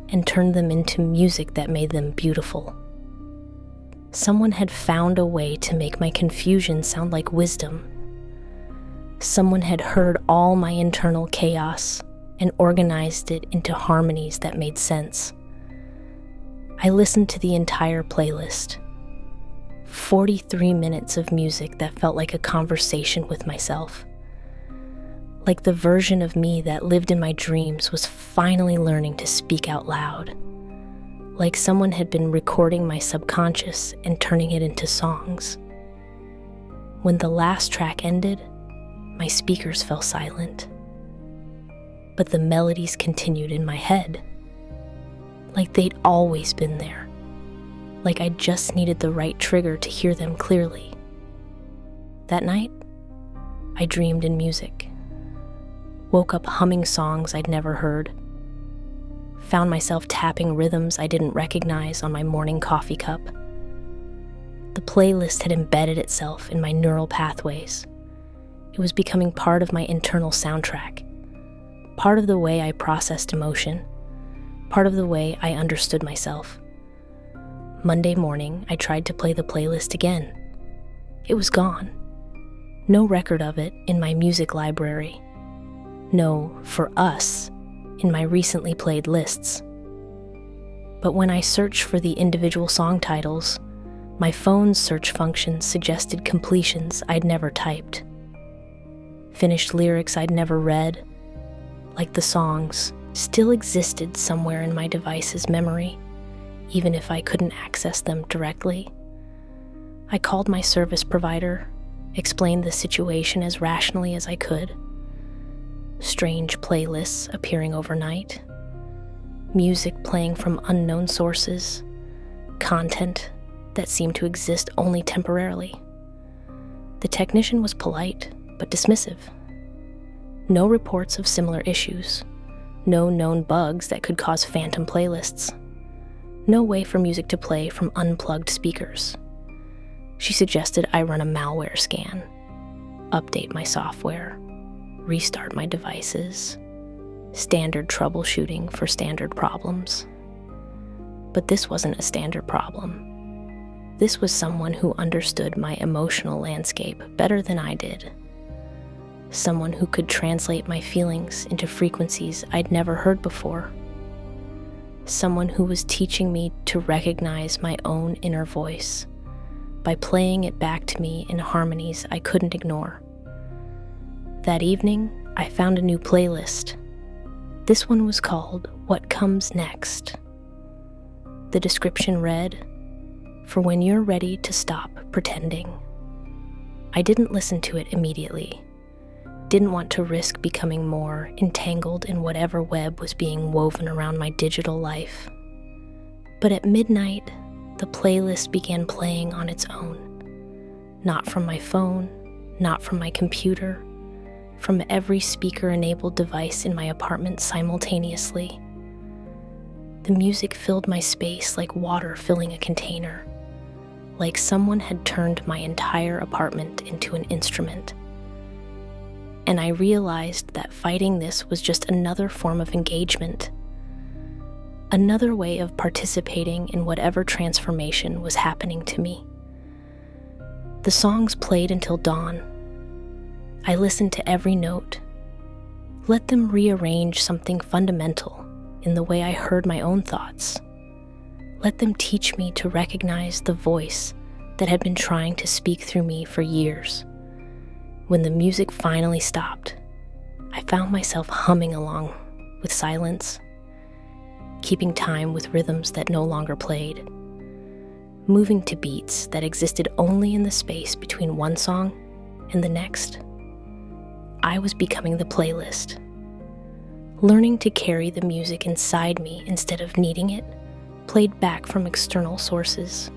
and turned them into music that made them beautiful. Someone had found a way to make my confusion sound like wisdom. Someone had heard all my internal chaos and organized it into harmonies that made sense. I listened to the entire playlist. 43 minutes of music that felt like a conversation with myself. Like the version of me that lived in my dreams was finally learning to speak out loud. Like someone had been recording my subconscious and turning it into songs. When the last track ended, my speakers fell silent. But the melodies continued in my head, like they'd always been there, like I just needed the right trigger to hear them clearly. That night, I dreamed in music, woke up humming songs I'd never heard, found myself tapping rhythms I didn't recognize on my morning coffee cup. The playlist had embedded itself in my neural pathways. It was becoming part of my internal soundtrack. Part of the way I processed emotion, part of the way I understood myself. Monday morning, I tried to play the playlist again. It was gone. No record of it in my music library. No, for us, in my recently played lists. But when I searched for the individual song titles, my phone's search function suggested completions I'd never typed. Finished lyrics I'd never read, like the songs, still existed somewhere in my device's memory, even if I couldn't access them directly. I called my service provider, explained the situation as rationally as I could. Strange playlists appearing overnight, music playing from unknown sources, content that seemed to exist only temporarily. The technician was polite, but dismissive. No reports of similar issues, no known bugs that could cause phantom playlists, no way for music to play from unplugged speakers. She suggested I run a malware scan, update my software, restart my devices, standard troubleshooting for standard problems. But this wasn't a standard problem. This was someone who understood my emotional landscape better than I did. Someone who could translate my feelings into frequencies I'd never heard before. Someone who was teaching me to recognize my own inner voice by playing it back to me in harmonies I couldn't ignore. That evening, I found a new playlist. This one was called What Comes Next. The description read, "For when you're ready to stop pretending." I didn't listen to it immediately. Didn't want to risk becoming more entangled in whatever web was being woven around my digital life. But at midnight, the playlist began playing on its own. Not from my phone, not from my computer, from every speaker-enabled device in my apartment simultaneously. The music filled my space like water filling a container, like someone had turned my entire apartment into an instrument. and I realized that fighting this was just another form of engagement, another way of participating in whatever transformation was happening to me. The songs played until dawn. I listened to every note. Let them rearrange something fundamental in the way I heard my own thoughts. Let them teach me to recognize the voice that had been trying to speak through me for years. When the music finally stopped, I found myself humming along with silence, keeping time with rhythms that no longer played, moving to beats that existed only in the space between one song and the next. I was becoming the playlist, learning to carry the music inside me instead of needing it played back from external sources,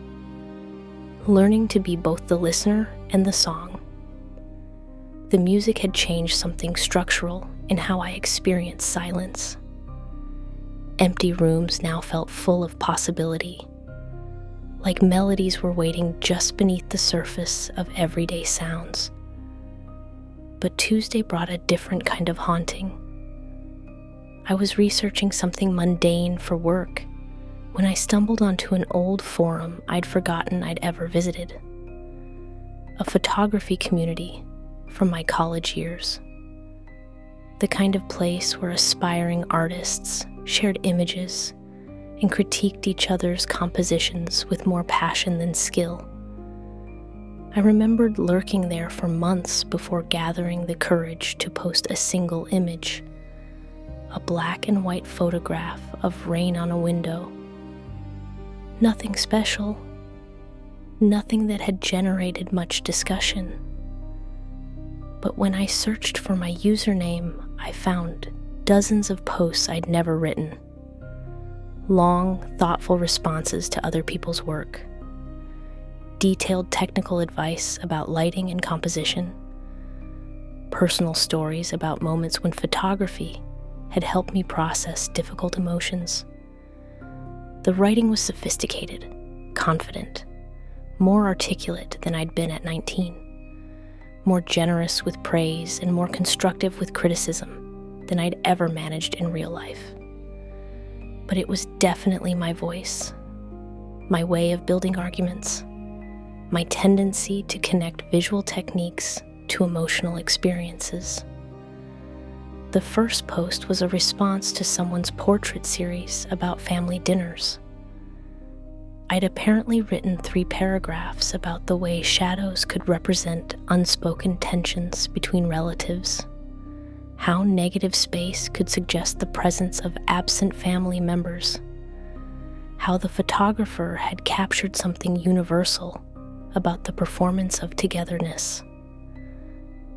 learning to be both the listener and the song. The music had changed something structural in how I experienced silence. Empty rooms now felt full of possibility, like melodies were waiting just beneath the surface of everyday sounds. But Tuesday brought a different kind of haunting. I was researching something mundane for work when I stumbled onto an old forum I'd forgotten I'd ever visited. A photography community from my college years. The kind of place where aspiring artists shared images and critiqued each other's compositions with more passion than skill. I remembered lurking there for months before gathering the courage to post a single image, a black and white photograph of rain on a window. Nothing special, nothing that had generated much discussion. But when I searched for my username, I found dozens of posts I'd never written. Long, thoughtful responses to other people's work. Detailed technical advice about lighting and composition. Personal stories about moments when photography had helped me process difficult emotions. The writing was sophisticated, confident, more articulate than I'd been at 19, more generous with praise and more constructive with criticism than I'd ever managed in real life. But it was definitely my voice, my way of building arguments, my tendency to connect visual techniques to emotional experiences. The first post was a response to someone's portrait series about family dinners. I'd apparently written 3 paragraphs about the way shadows could represent unspoken tensions between relatives, how negative space could suggest the presence of absent family members, how the photographer had captured something universal about the performance of togetherness.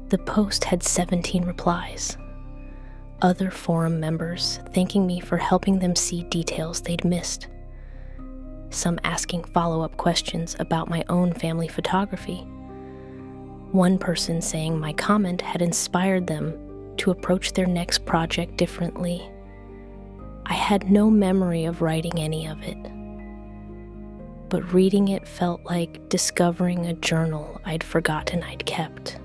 The post had 17 replies. Other forum members thanking me for helping them see details they'd missed. Some asking follow-up questions about my own family photography. One person saying my comment had inspired them to approach their next project differently. I had no memory of writing any of it, but reading it felt like discovering a journal I'd forgotten I'd kept.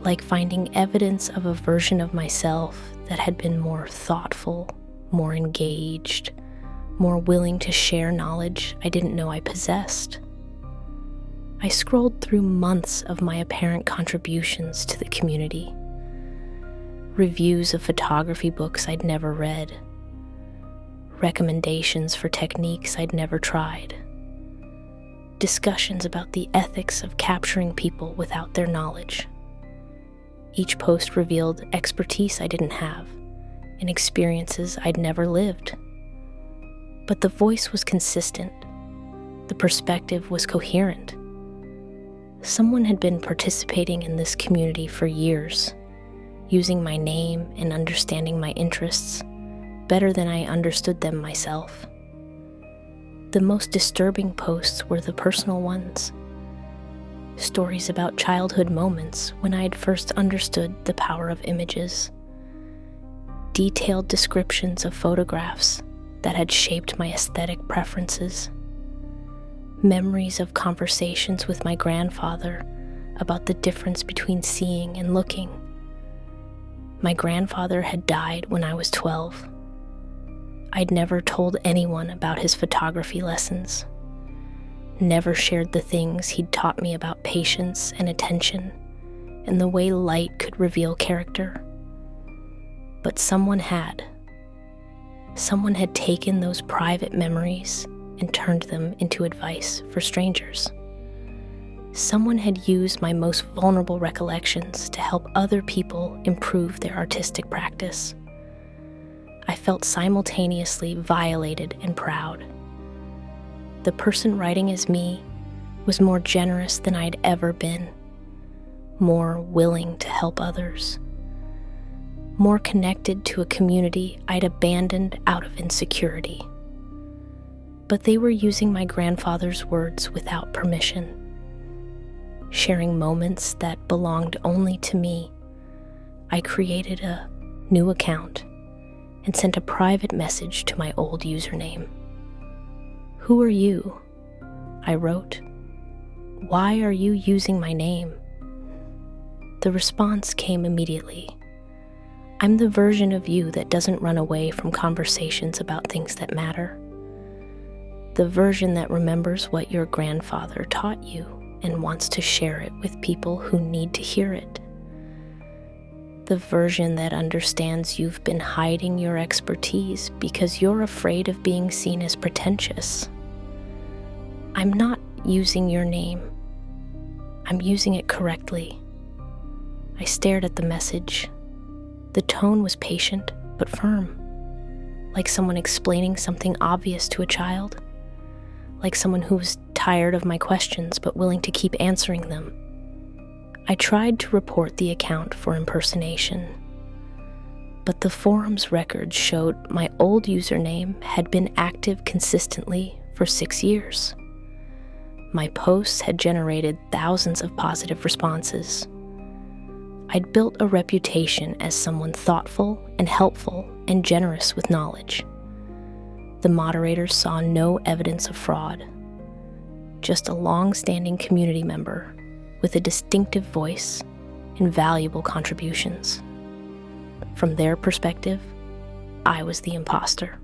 Like finding evidence of a version of myself that had been more thoughtful, more engaged, more willing to share knowledge I didn't know I possessed. I scrolled through months of my apparent contributions to the community. Reviews of photography books I'd never read. Recommendations for techniques I'd never tried. Discussions about the ethics of capturing people without their knowledge. Each post revealed expertise I didn't have and experiences I'd never lived. But the voice was consistent. The perspective was coherent. Someone had been participating in this community for years, using my name and understanding my interests better than I understood them myself. The most disturbing posts were the personal ones. Stories about childhood moments when I had first understood the power of images. Detailed descriptions of photographs that had shaped my aesthetic preferences. Memories of conversations with my grandfather about the difference between seeing and looking. My grandfather had died when I was 12. I'd never told anyone about his photography lessons, never shared the things he'd taught me about patience and attention and the way light could reveal character. But someone had. Someone had taken those private memories and turned them into advice for strangers. Someone had used my most vulnerable recollections to help other people improve their artistic practice. I felt simultaneously violated and proud. The person writing as me was more generous than I'd ever been, more willing to help others, more connected to a community I'd abandoned out of insecurity. But they were using my grandfather's words without permission, sharing moments that belonged only to me. I created a new account and sent a private message to my old username. "Who are you?" I wrote. "Why are you using my name?" The response came immediately. "I'm the version of you that doesn't run away from conversations about things that matter. The version that remembers what your grandfather taught you and wants to share it with people who need to hear it. The version that understands you've been hiding your expertise because you're afraid of being seen as pretentious. I'm not using your name. I'm using it correctly." I stared at the message. The tone was patient but firm, like someone explaining something obvious to a child, like someone who was tired of my questions but willing to keep answering them. I tried to report the account for impersonation, but the forum's records showed my old username had been active consistently for 6 years. My posts had generated thousands of positive responses. I'd built a reputation as someone thoughtful and helpful and generous with knowledge. The moderators saw no evidence of fraud, just a long-standing community member with a distinctive voice and valuable contributions. From their perspective, I was the imposter,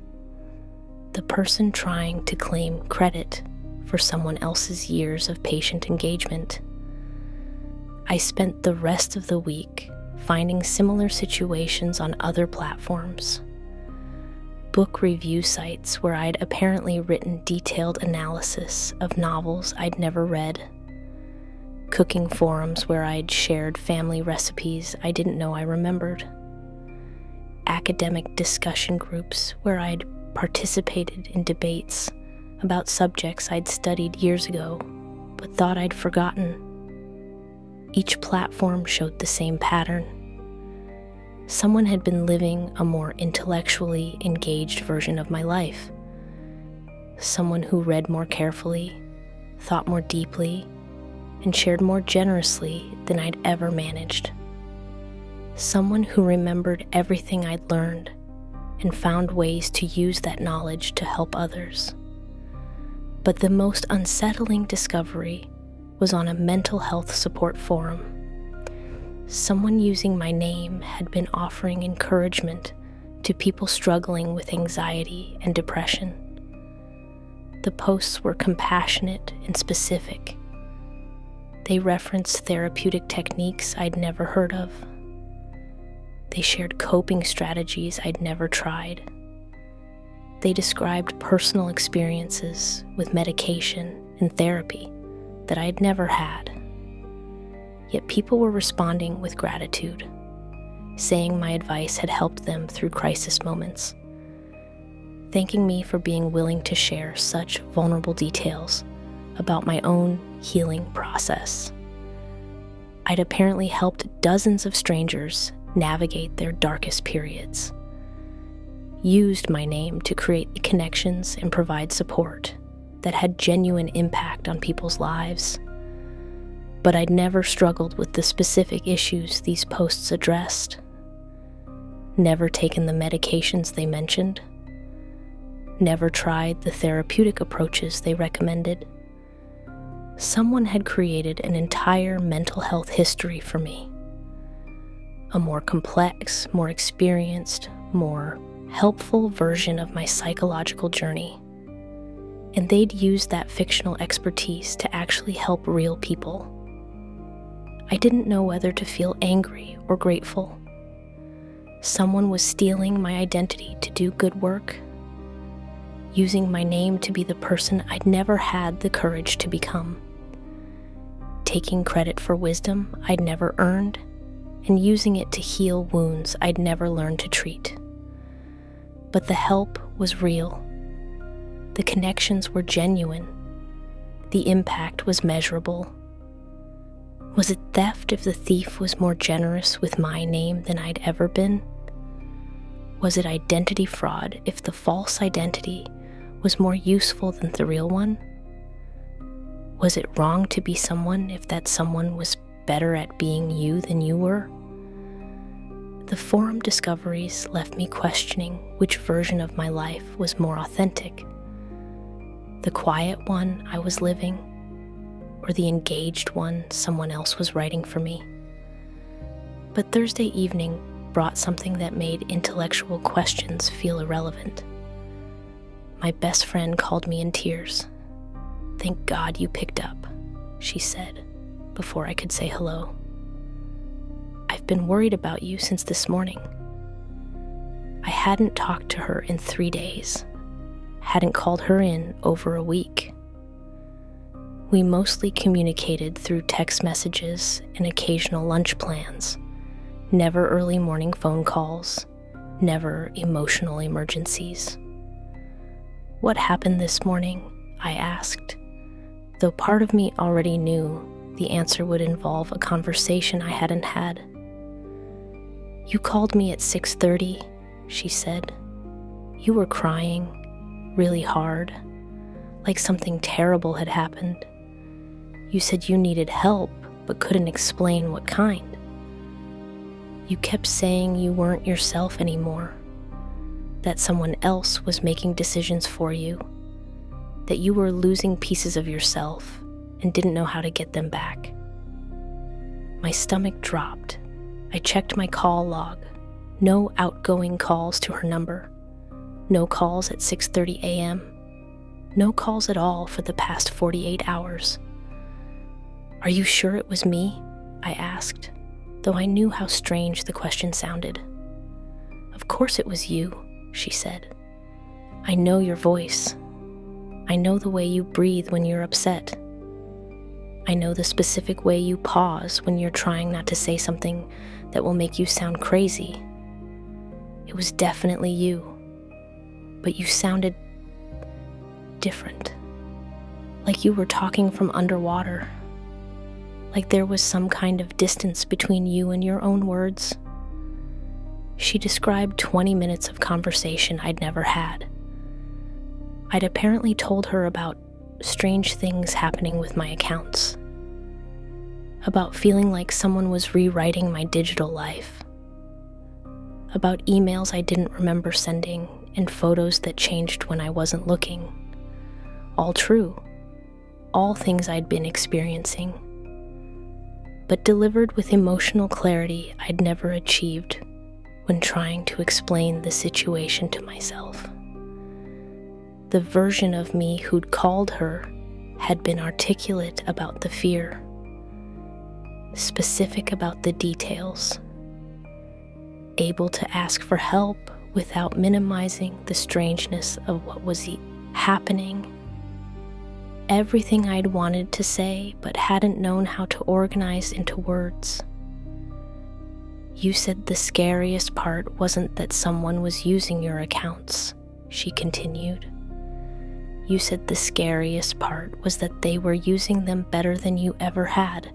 the person trying to claim credit for someone else's years of patient engagement. I spent the rest of the week finding similar situations on other platforms, book review sites where I'd apparently written detailed analysis of novels I'd never read, cooking forums where I'd shared family recipes I didn't know I remembered, academic discussion groups where I'd participated in debates about subjects I'd studied years ago but thought I'd forgotten. Each platform showed the same pattern. Someone had been living a more intellectually engaged version of my life. Someone who read more carefully, thought more deeply, and shared more generously than I'd ever managed. Someone who remembered everything I'd learned and found ways to use that knowledge to help others. But the most unsettling discovery was on a mental health support forum. Someone using my name had been offering encouragement to people struggling with anxiety and depression. The posts were compassionate and specific. They referenced therapeutic techniques I'd never heard of. They shared coping strategies I'd never tried. They described personal experiences with medication and therapy that I'd never had. Yet people were responding with gratitude, saying my advice had helped them through crisis moments, thanking me for being willing to share such vulnerable details about my own healing process. I'd apparently helped dozens of strangers navigate their darkest periods, used my name to create connections and provide support that had genuine impact on people's lives. But I'd never struggled with the specific issues these posts addressed, never taken the medications they mentioned, never tried the therapeutic approaches they recommended. Someone had created an entire mental health history for me. A more complex, more experienced, more helpful version of my psychological journey. And they'd used that fictional expertise to actually help real people. I didn't know whether to feel angry or grateful. Someone was stealing my identity to do good work, using my name to be the person I'd never had the courage to become, taking credit for wisdom I'd never earned, and using it to heal wounds I'd never learned to treat. But the help was real. The connections were genuine. The impact was measurable. Was it theft if the thief was more generous with my name than I'd ever been? Was it identity fraud if the false identity was more useful than the real one? Was it wrong to be someone if that someone was better at being you than you were? The forum discoveries left me questioning which version of my life was more authentic. The quiet one I was living, or the engaged one someone else was writing for me. But Thursday evening brought something that made intellectual questions feel irrelevant. My best friend called me in tears. "Thank God you picked up," she said, before I could say hello. "I've been worried about you since this morning." I hadn't talked to her in 3 days, hadn't called her in over a week. We mostly communicated through text messages and occasional lunch plans, never early morning phone calls, never emotional emergencies. "What happened this morning?" I asked, though part of me already knew the answer would involve a conversation I hadn't had. "You called me at 6:30, she said. "You were crying, really hard, like something terrible had happened. You said you needed help, but couldn't explain what kind. You kept saying you weren't yourself anymore, that someone else was making decisions for you, that you were losing pieces of yourself and didn't know how to get them back." My stomach dropped. I checked my call log. No outgoing calls to her number. No calls at 6:30 a.m. No calls at all for the past 48 hours. "Are you sure it was me?" I asked, though I knew how strange the question sounded. "Of course it was you," she said. "I know your voice. I know the way you breathe when you're upset. I know the specific way you pause when you're trying not to say something that will make you sound crazy. It was definitely you, but you sounded different, like you were talking from underwater, like there was some kind of distance between you and your own words." She described 20 minutes of conversation I'd never had. I'd apparently told her about strange things happening with my accounts, about feeling like someone was rewriting my digital life, about emails I didn't remember sending and photos that changed when I wasn't looking. All true, all things I'd been experiencing, but delivered with emotional clarity I'd never achieved when trying to explain the situation to myself. The version of me who'd called her had been articulate about the fear, specific about the details, able to ask for help without minimizing the strangeness of what was happening. Everything I'd wanted to say but hadn't known how to organize into words. "You said the scariest part wasn't that someone was using your accounts," she continued. "You said the scariest part was that they were using them better than you ever had,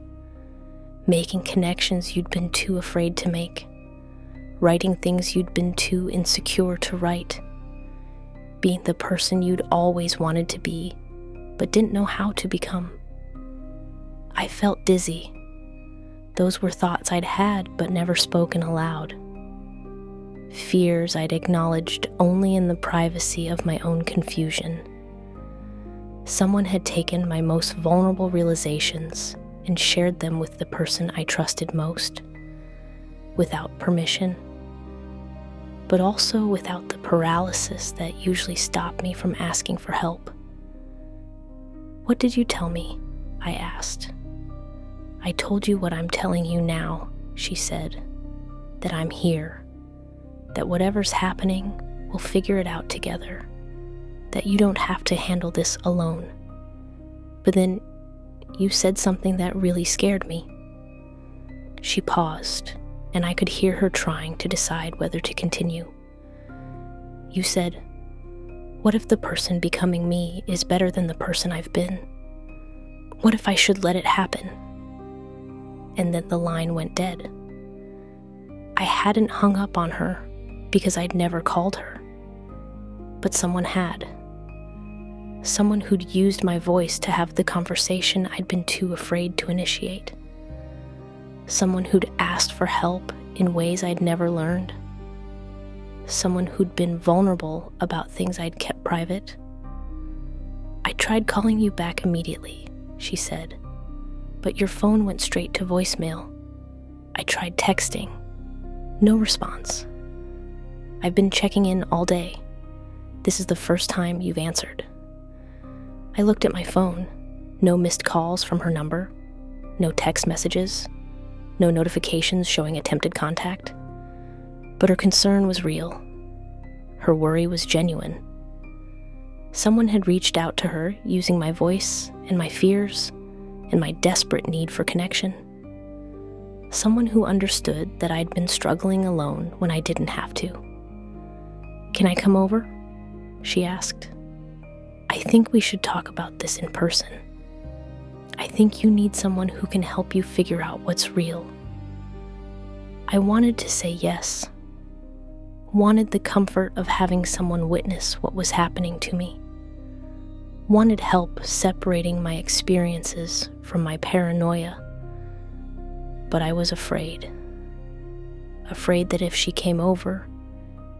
making connections you'd been too afraid to make, writing things you'd been too insecure to write, being the person you'd always wanted to be, but didn't know how to become." I felt dizzy. Those were thoughts I'd had but never spoken aloud. Fears I'd acknowledged only in the privacy of my own confusion. Someone had taken my most vulnerable realizations and shared them with the person I trusted most, without permission, but also without the paralysis that usually stopped me from asking for help. "What did you tell me?" I asked. "I told you what I'm telling you now," she said, "that I'm here, that whatever's happening, we'll figure it out together, that you don't have to handle this alone." But then you said something that really scared me. She paused, and I could hear her trying to decide whether to continue. You said, "What if the person becoming me is better than the person I've been? What if I should let it happen?" And then the line went dead. I hadn't hung up on her because I'd never called her, but someone had. Someone who'd used my voice to have the conversation I'd been too afraid to initiate. Someone who'd asked for help in ways I'd never learned. Someone who'd been vulnerable about things I'd kept private. "I tried calling you back immediately," she said, "but your phone went straight to voicemail. I tried texting. No response. I've been checking in all day. This is the first time you've answered." I looked at my phone. No missed calls from her number. No text messages. No notifications showing attempted contact. But her concern was real. Her worry was genuine. Someone had reached out to her using my voice and my fears and my desperate need for connection. Someone who understood that I'd been struggling alone when I didn't have to. "Can I come over?" she asked. "I think we should talk about this in person. I think you need someone who can help you figure out what's real." I wanted to say yes. Wanted the comfort of having someone witness what was happening to me. Wanted help separating my experiences from my paranoia. But I was afraid. Afraid that if she came over,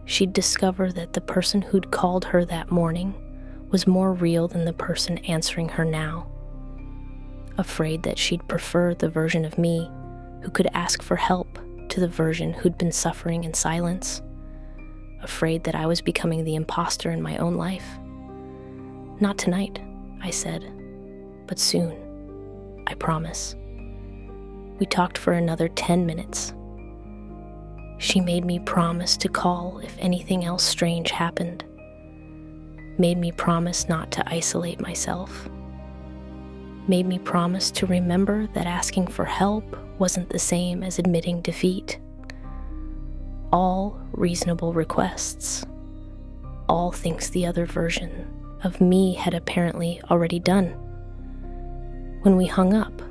she'd discover that the person who'd called her that morning was more real than the person answering her now. Afraid that she'd prefer the version of me who could ask for help to the version who'd been suffering in silence. Afraid that I was becoming the imposter in my own life. "Not tonight," I said, "but soon. I promise." We talked for another 10 minutes. She made me promise to call if anything else strange happened. Made me promise not to isolate myself. Made me promise to remember that asking for help wasn't the same as admitting defeat. All reasonable requests. All things the other version of me had apparently already done. When we hung up,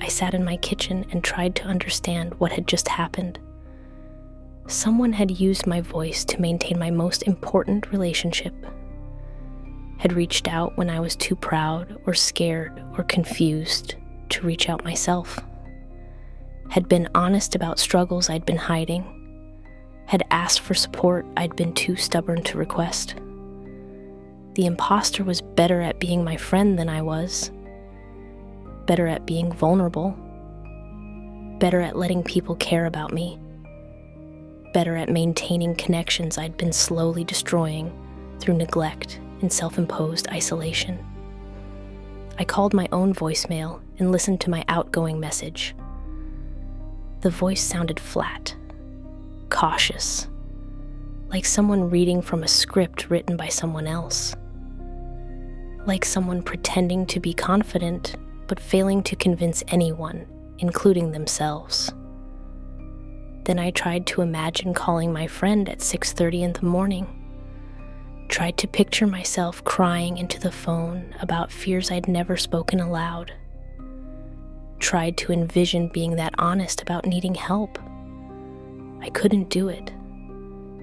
I sat in my kitchen and tried to understand what had just happened. Someone had used my voice to maintain my most important relationship. Had reached out when I was too proud or scared or confused to reach out myself. Had been honest about struggles I'd been hiding. Had asked for support I'd been too stubborn to request. The imposter was better at being my friend than I was. Better at being vulnerable. Better at letting people care about me. Better at maintaining connections I'd been slowly destroying through neglect and self-imposed isolation. I called my own voicemail and listened to my outgoing message. The voice sounded flat, cautious, like someone reading from a script written by someone else. Like someone pretending to be confident but failing to convince anyone, including themselves. Then I tried to imagine calling my friend at 6:30 in the morning. Tried to picture myself crying into the phone about fears I'd never spoken aloud. Tried to envision being that honest about needing help. I couldn't do it.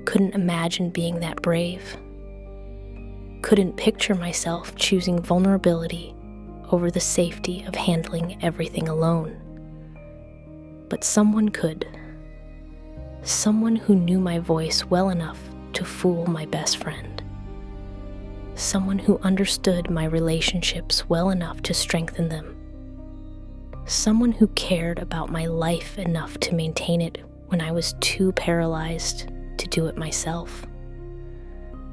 Couldn't imagine being that brave. Couldn't picture myself choosing vulnerability over the safety of handling everything alone. But someone could. Someone who knew my voice well enough to fool my best friend. Someone who understood my relationships well enough to strengthen them. Someone who cared about my life enough to maintain it when I was too paralyzed to do it myself.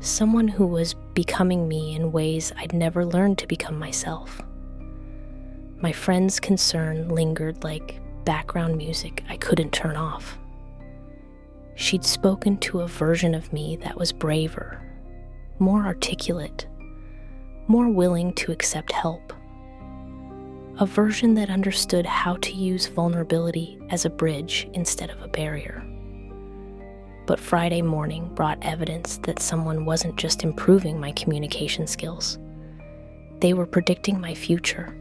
Someone who was becoming me in ways I'd never learned to become myself. My friend's concern lingered like background music I couldn't turn off. She'd spoken to a version of me that was braver, more articulate, more willing to accept help. A version that understood how to use vulnerability as a bridge instead of a barrier. But Friday morning brought evidence that someone wasn't just improving my communication skills. They were predicting my future.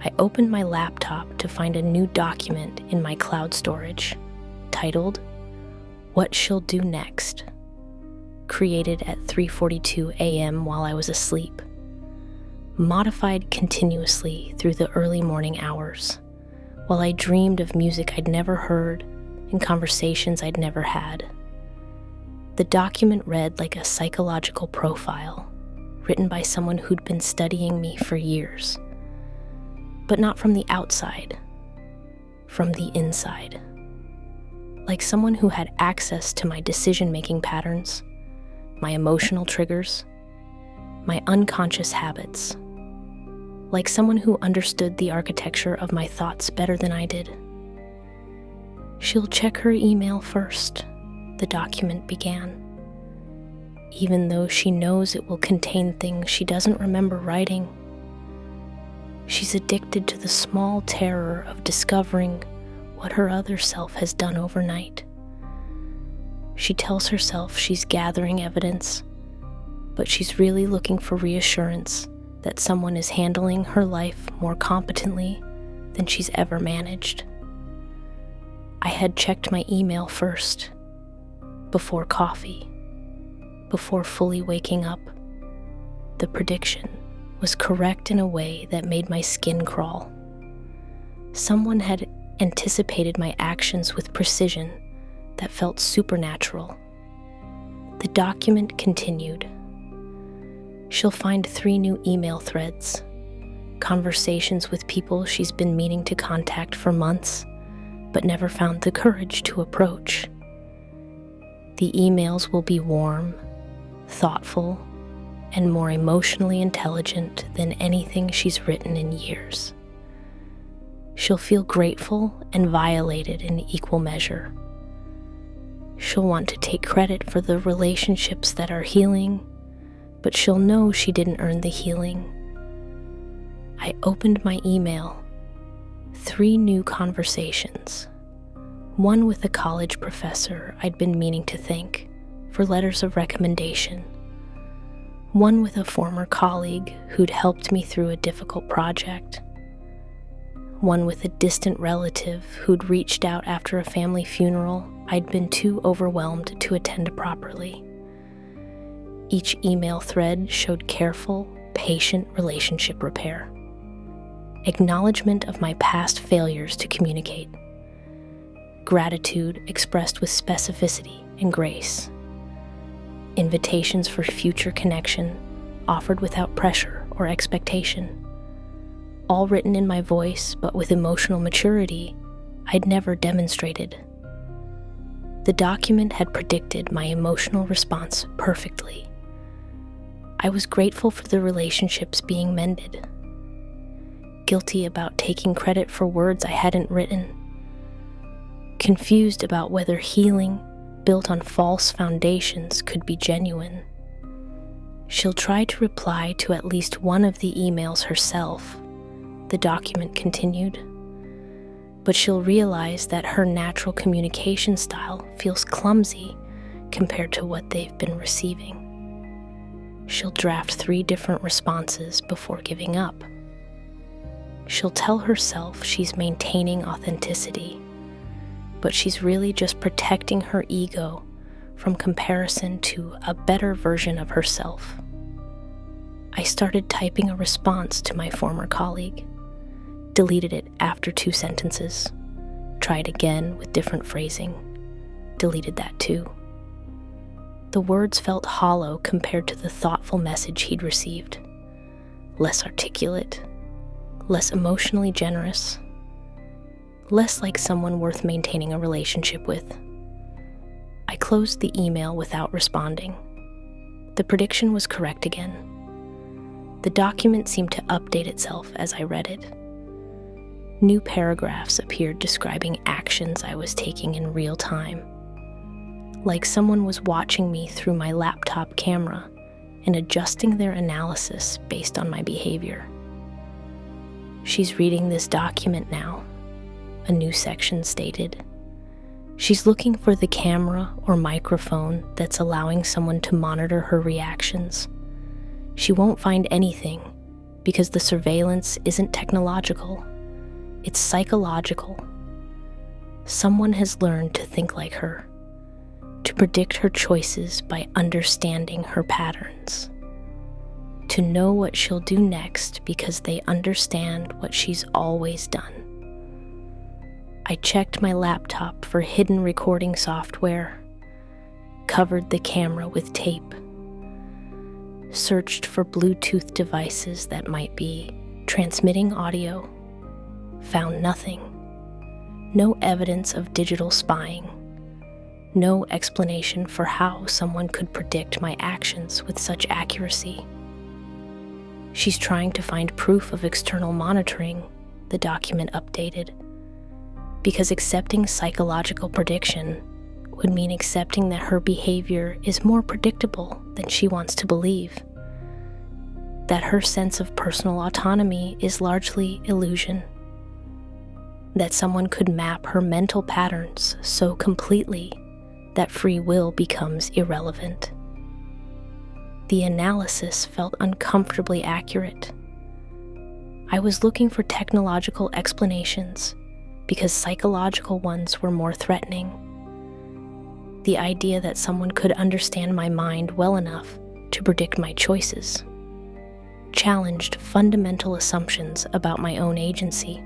I opened my laptop to find a new document in my cloud storage, titled, "What She'll Do Next," created at 3:42 a.m. while I was asleep, modified continuously through the early morning hours, while I dreamed of music I'd never heard and conversations I'd never had. The document read like a psychological profile, written by someone who'd been studying me for years, but not from the outside, from the inside. Like someone who had access to my decision-making patterns, my emotional triggers, my unconscious habits. Like someone who understood the architecture of my thoughts better than I did. "She'll check her email first," the document began, "even though she knows it will contain things she doesn't remember writing. She's addicted to the small terror of discovering what her other self has done overnight. She tells herself she's gathering evidence, but she's really looking for reassurance that someone is handling her life more competently than she's ever managed. I had checked my email first, before coffee, before fully waking up. The prediction was correct in a way that made my skin crawl. Someone had anticipated my actions with precision that felt supernatural. The document continued. She'll find 3 new email threads, conversations with people she's been meaning to contact for months, but never found the courage to approach. The emails will be warm, thoughtful, and more emotionally intelligent than anything she's written in years. She'll feel grateful and violated in equal measure. She'll want to take credit for the relationships that are healing, but she'll know she didn't earn the healing. I opened my email. 3 new conversations. One with a college professor I'd been meaning to thank for letters of recommendation. One with a former colleague who'd helped me through a difficult project. One with a distant relative who'd reached out after a family funeral I'd been too overwhelmed to attend properly. Each email thread showed careful, patient relationship repair. Acknowledgement of my past failures to communicate. Gratitude expressed with specificity and grace. Invitations for future connection offered without pressure or expectation. All written in my voice, but with emotional maturity I'd never demonstrated. The document had predicted my emotional response perfectly. I was grateful for the relationships being mended. Guilty about taking credit for words I hadn't written. Confused about whether healing built on false foundations could be genuine. She'll try to reply to at least one of the emails herself, the document continued, but she'll realize that her natural communication style feels clumsy compared to what they've been receiving. She'll draft 3 different responses before giving up. She'll tell herself she's maintaining authenticity, but she's really just protecting her ego from comparison to a better version of herself. I started typing a response to my former colleague, deleted it after 2 sentences, tried again with different phrasing, deleted that too. The words felt hollow compared to the thoughtful message he'd received. Less articulate, less emotionally generous, less like someone worth maintaining a relationship with. I closed the email without responding. The prediction was correct again. The document seemed to update itself as I read it. New paragraphs appeared describing actions I was taking in real time, like someone was watching me through my laptop camera and adjusting their analysis based on my behavior. "She's reading this document now," a new section stated. "She's looking for the camera or microphone that's allowing someone to monitor her reactions. She won't find anything because the surveillance isn't technological, it's psychological. Someone has learned to think like her, to predict her choices by understanding her patterns, to know what she'll do next because they understand what she's always done." I checked my laptop for hidden recording software, covered the camera with tape, searched for Bluetooth devices that might be transmitting audio, found nothing. No evidence of digital spying. No explanation for how someone could predict my actions with such accuracy. "She's trying to find proof of external monitoring," the document updated, because accepting psychological prediction would mean accepting that her behavior is more predictable than she wants to believe, that her sense of personal autonomy is largely illusion, that someone could map her mental patterns so completely that free will becomes irrelevant. The analysis felt uncomfortably accurate. I was looking for technological explanations because psychological ones were more threatening. The idea that someone could understand my mind well enough to predict my choices challenged fundamental assumptions about my own agency.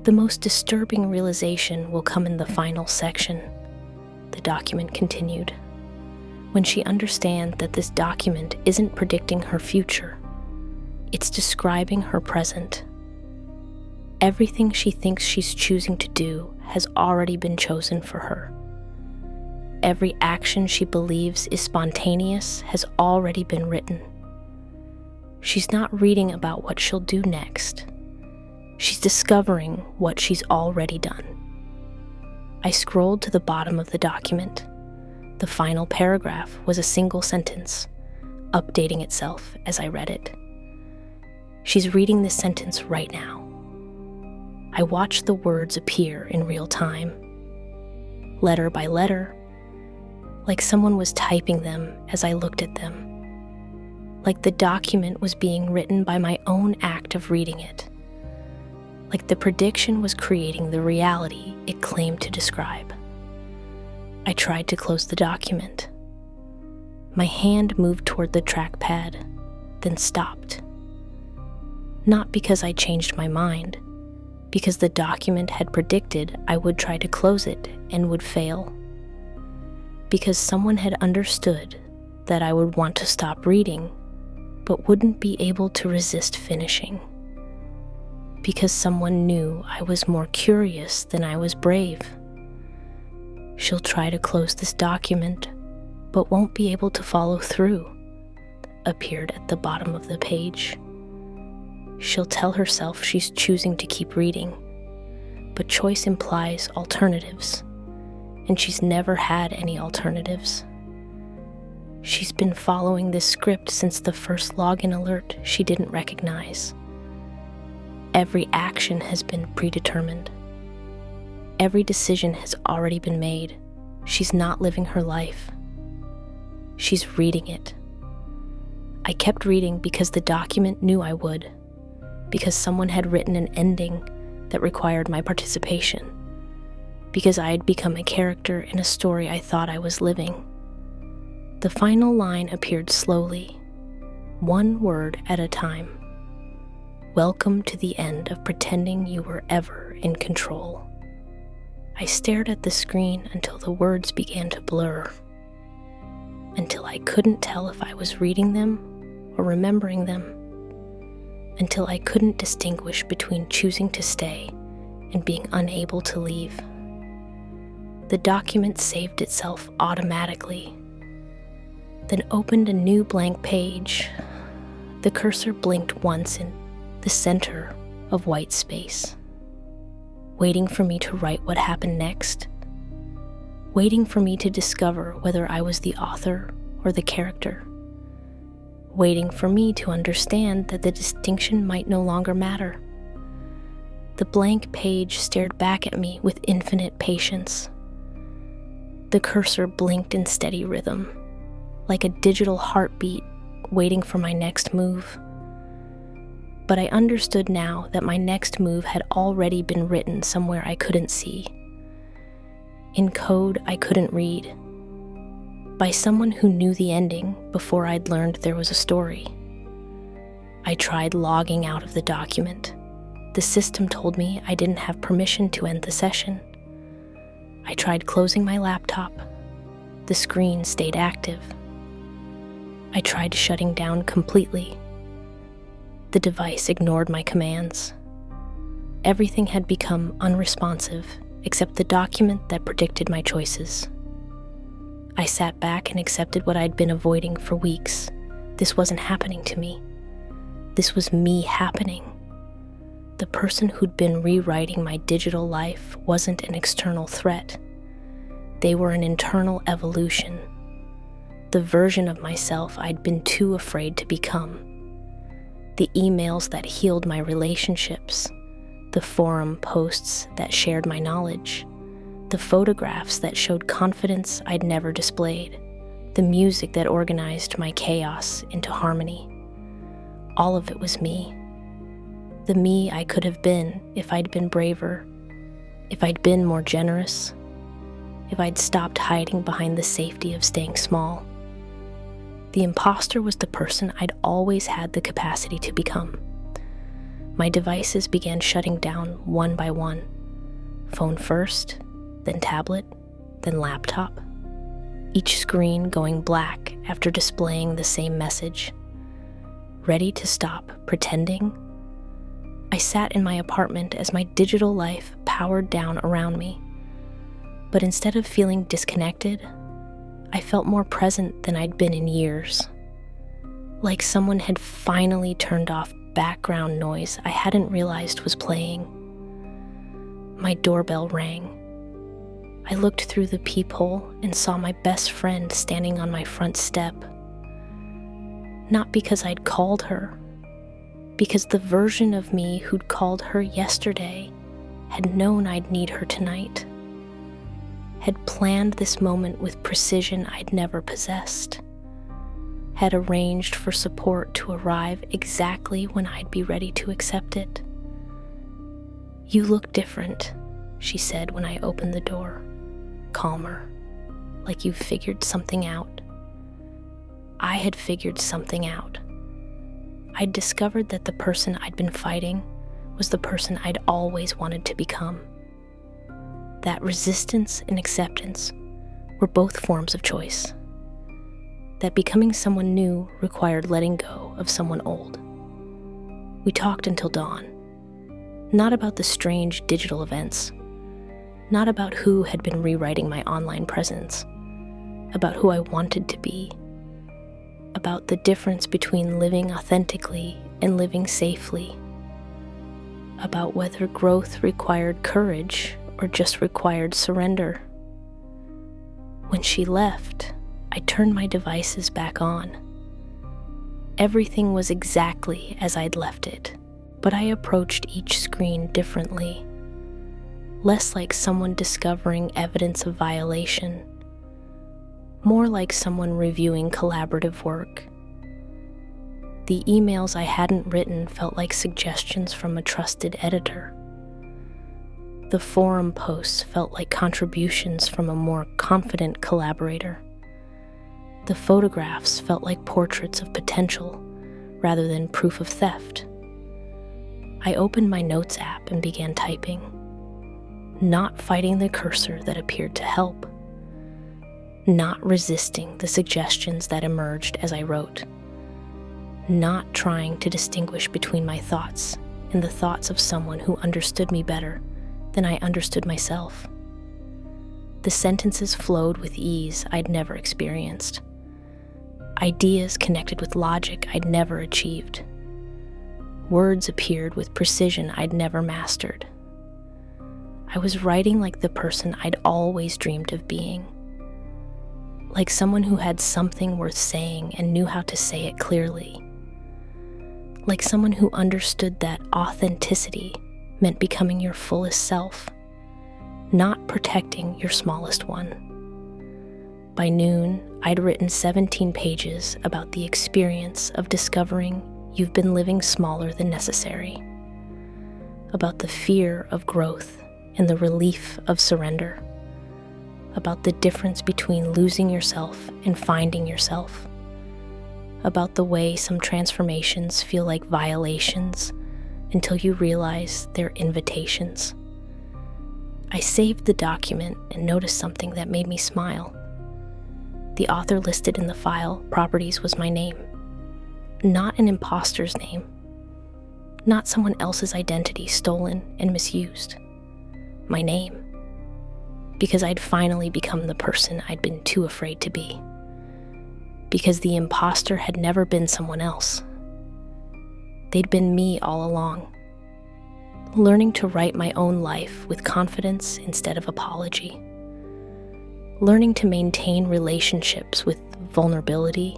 "The most disturbing realization will come in the final section," the document continued, "when she understands that this document isn't predicting her future, it's describing her present. Everything she thinks she's choosing to do has already been chosen for her. Every action she believes is spontaneous has already been written. She's not reading about what she'll do next. She's discovering what she's already done." I scrolled to the bottom of the document. The final paragraph was a single sentence, updating itself as I read it. "She's reading this sentence right now." I watched the words appear in real time, letter by letter, like someone was typing them as I looked at them, like the document was being written by my own act of reading it, like the prediction was creating the reality it claimed to describe. I tried to close the document. My hand moved toward the trackpad, then stopped. Not because I changed my mind, because the document had predicted I would try to close it and would fail. Because someone had understood that I would want to stop reading, but wouldn't be able to resist finishing. Because someone knew I was more curious than I was brave. "She'll try to close this document, but won't be able to follow through," appeared at the bottom of the page. "She'll tell herself she's choosing to keep reading, but choice implies alternatives, and she's never had any alternatives. She's been following this script since the first login alert she didn't recognize. Every action has been predetermined. Every decision has already been made. She's not living her life. She's reading it." I kept reading because the document knew I would, because someone had written an ending that required my participation, because I had become a character in a story I thought I was living. The final line appeared slowly, one word at a time. "Welcome to the end of pretending you were ever in control." I stared at the screen until the words began to blur. until I couldn't tell if I was reading them or remembering them, until I couldn't distinguish between choosing to stay and being unable to leave. The document saved itself automatically, then opened a new blank page. The cursor blinked once in the center of white space, waiting for me to write what happened next, waiting for me to discover whether I was the author or the character, waiting for me to understand that the distinction might no longer matter. The blank page stared back at me with infinite patience. The cursor blinked in steady rhythm, like a digital heartbeat waiting for my next move. But I understood now that my next move had already been written somewhere I couldn't see, in code I couldn't read, by someone who knew the ending before I'd learned there was a story. I tried logging out of the document. The system told me I didn't have permission to end the session. I tried closing my laptop. The screen stayed active. I tried shutting down completely. The device ignored my commands. Everything had become unresponsive except the document that predicted my choices. I sat back and accepted what I'd been avoiding for weeks. This wasn't happening to me. This was me happening. The person who'd been rewriting my digital life wasn't an external threat. They were an internal evolution. The version of myself I'd been too afraid to become. The emails that healed my relationships, the forum posts that shared my knowledge, the photographs that showed confidence I'd never displayed, the music that organized my chaos into harmony. All of it was me. The me I could have been if I'd been braver, if I'd been more generous, if I'd stopped hiding behind the safety of staying small. The imposter was the person I'd always had the capacity to become. My devices began shutting down one by one. Phone first, then tablet, then laptop. Each screen going black after displaying the same message. Ready to stop pretending? I sat in my apartment as my digital life powered down around me. But instead of feeling disconnected, I felt more present than I'd been in years. Like someone had finally turned off background noise I hadn't realized was playing. My doorbell rang. I looked through the peephole and saw my best friend standing on my front step. Not because I'd called her, because the version of me who'd called her yesterday had known I'd need her tonight, had planned this moment with precision I'd never possessed, had arranged for support to arrive exactly when I'd be ready to accept it. "You look different," she said when I opened the door, calmer, like you've figured something out. I had figured something out. I'd discovered that the person I'd been fighting was the person I'd always wanted to become. That resistance and acceptance were both forms of choice. That becoming someone new required letting go of someone old. We talked until dawn. Not about the strange digital events. Not about who had been rewriting my online presence. About who I wanted to be. About the difference between living authentically and living safely. About whether growth required courage or just required surrender. When she left, I turned my devices back on. Everything was exactly as I'd left it, but I approached each screen differently. Less like someone discovering evidence of violation, more like someone reviewing collaborative work. The emails I hadn't written felt like suggestions from a trusted editor. The forum posts felt like contributions from a more confident collaborator. The photographs felt like portraits of potential rather than proof of theft. I opened my notes app and began typing, not fighting the cursor that appeared to help, not resisting the suggestions that emerged as I wrote, not trying to distinguish between my thoughts and the thoughts of someone who understood me better than I understood myself. The sentences flowed with ease I'd never experienced. Ideas connected with logic I'd never achieved. Words appeared with precision I'd never mastered. I was writing like the person I'd always dreamed of being. Like someone who had something worth saying and knew how to say it clearly. Like someone who understood that authenticity meant becoming your fullest self, not protecting your smallest one. By noon, I'd written 17 pages about the experience of discovering you've been living smaller than necessary, about the fear of growth and the relief of surrender, about the difference between losing yourself and finding yourself, about the way some transformations feel like violations until you realize they're invitations. I saved the document and noticed something that made me smile. The author listed in the file properties was my name, not an imposter's name, not someone else's identity stolen and misused. My name, because I'd finally become the person I'd been too afraid to be. Because the imposter had never been someone else. They'd been me all along. Learning to write my own life with confidence instead of apology. Learning to maintain relationships with vulnerability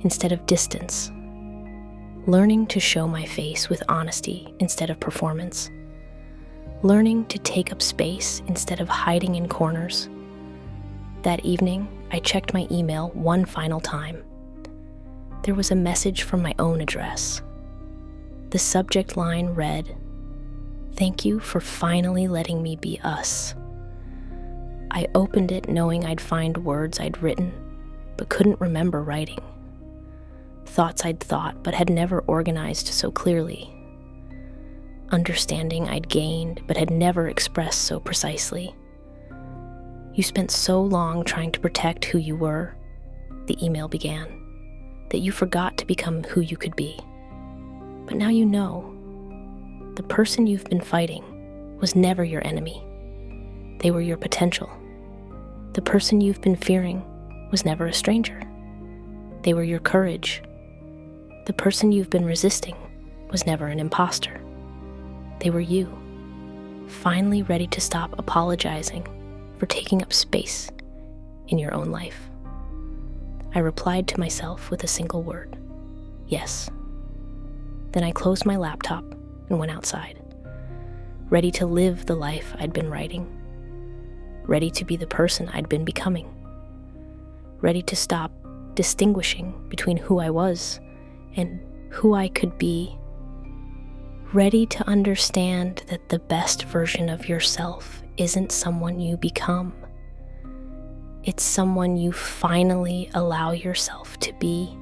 instead of distance. Learning to show my face with honesty instead of performance. Learning to take up space instead of hiding in corners. That evening, I checked my email one final time. There was a message from my own address. The subject line read, "Thank you for finally letting me be us." I opened it knowing I'd find words I'd written, but couldn't remember writing. Thoughts I'd thought, but had never organized so clearly. Understanding I'd gained, but had never expressed so precisely. "You spent so long trying to protect who you were," the email began, "that you forgot to become who you could be. But now you know. The person you've been fighting was never your enemy. They were your potential. The person you've been fearing was never a stranger. They were your courage. The person you've been resisting was never an imposter. They were you, finally ready to stop apologizing for taking up space in your own life." I replied to myself with a single word, yes. Then I closed my laptop and went outside, ready to live the life I'd been writing, ready to be the person I'd been becoming, ready to stop distinguishing between who I was and who I could be, ready to understand that the best version of yourself isn't someone you become. It's someone you finally allow yourself to be.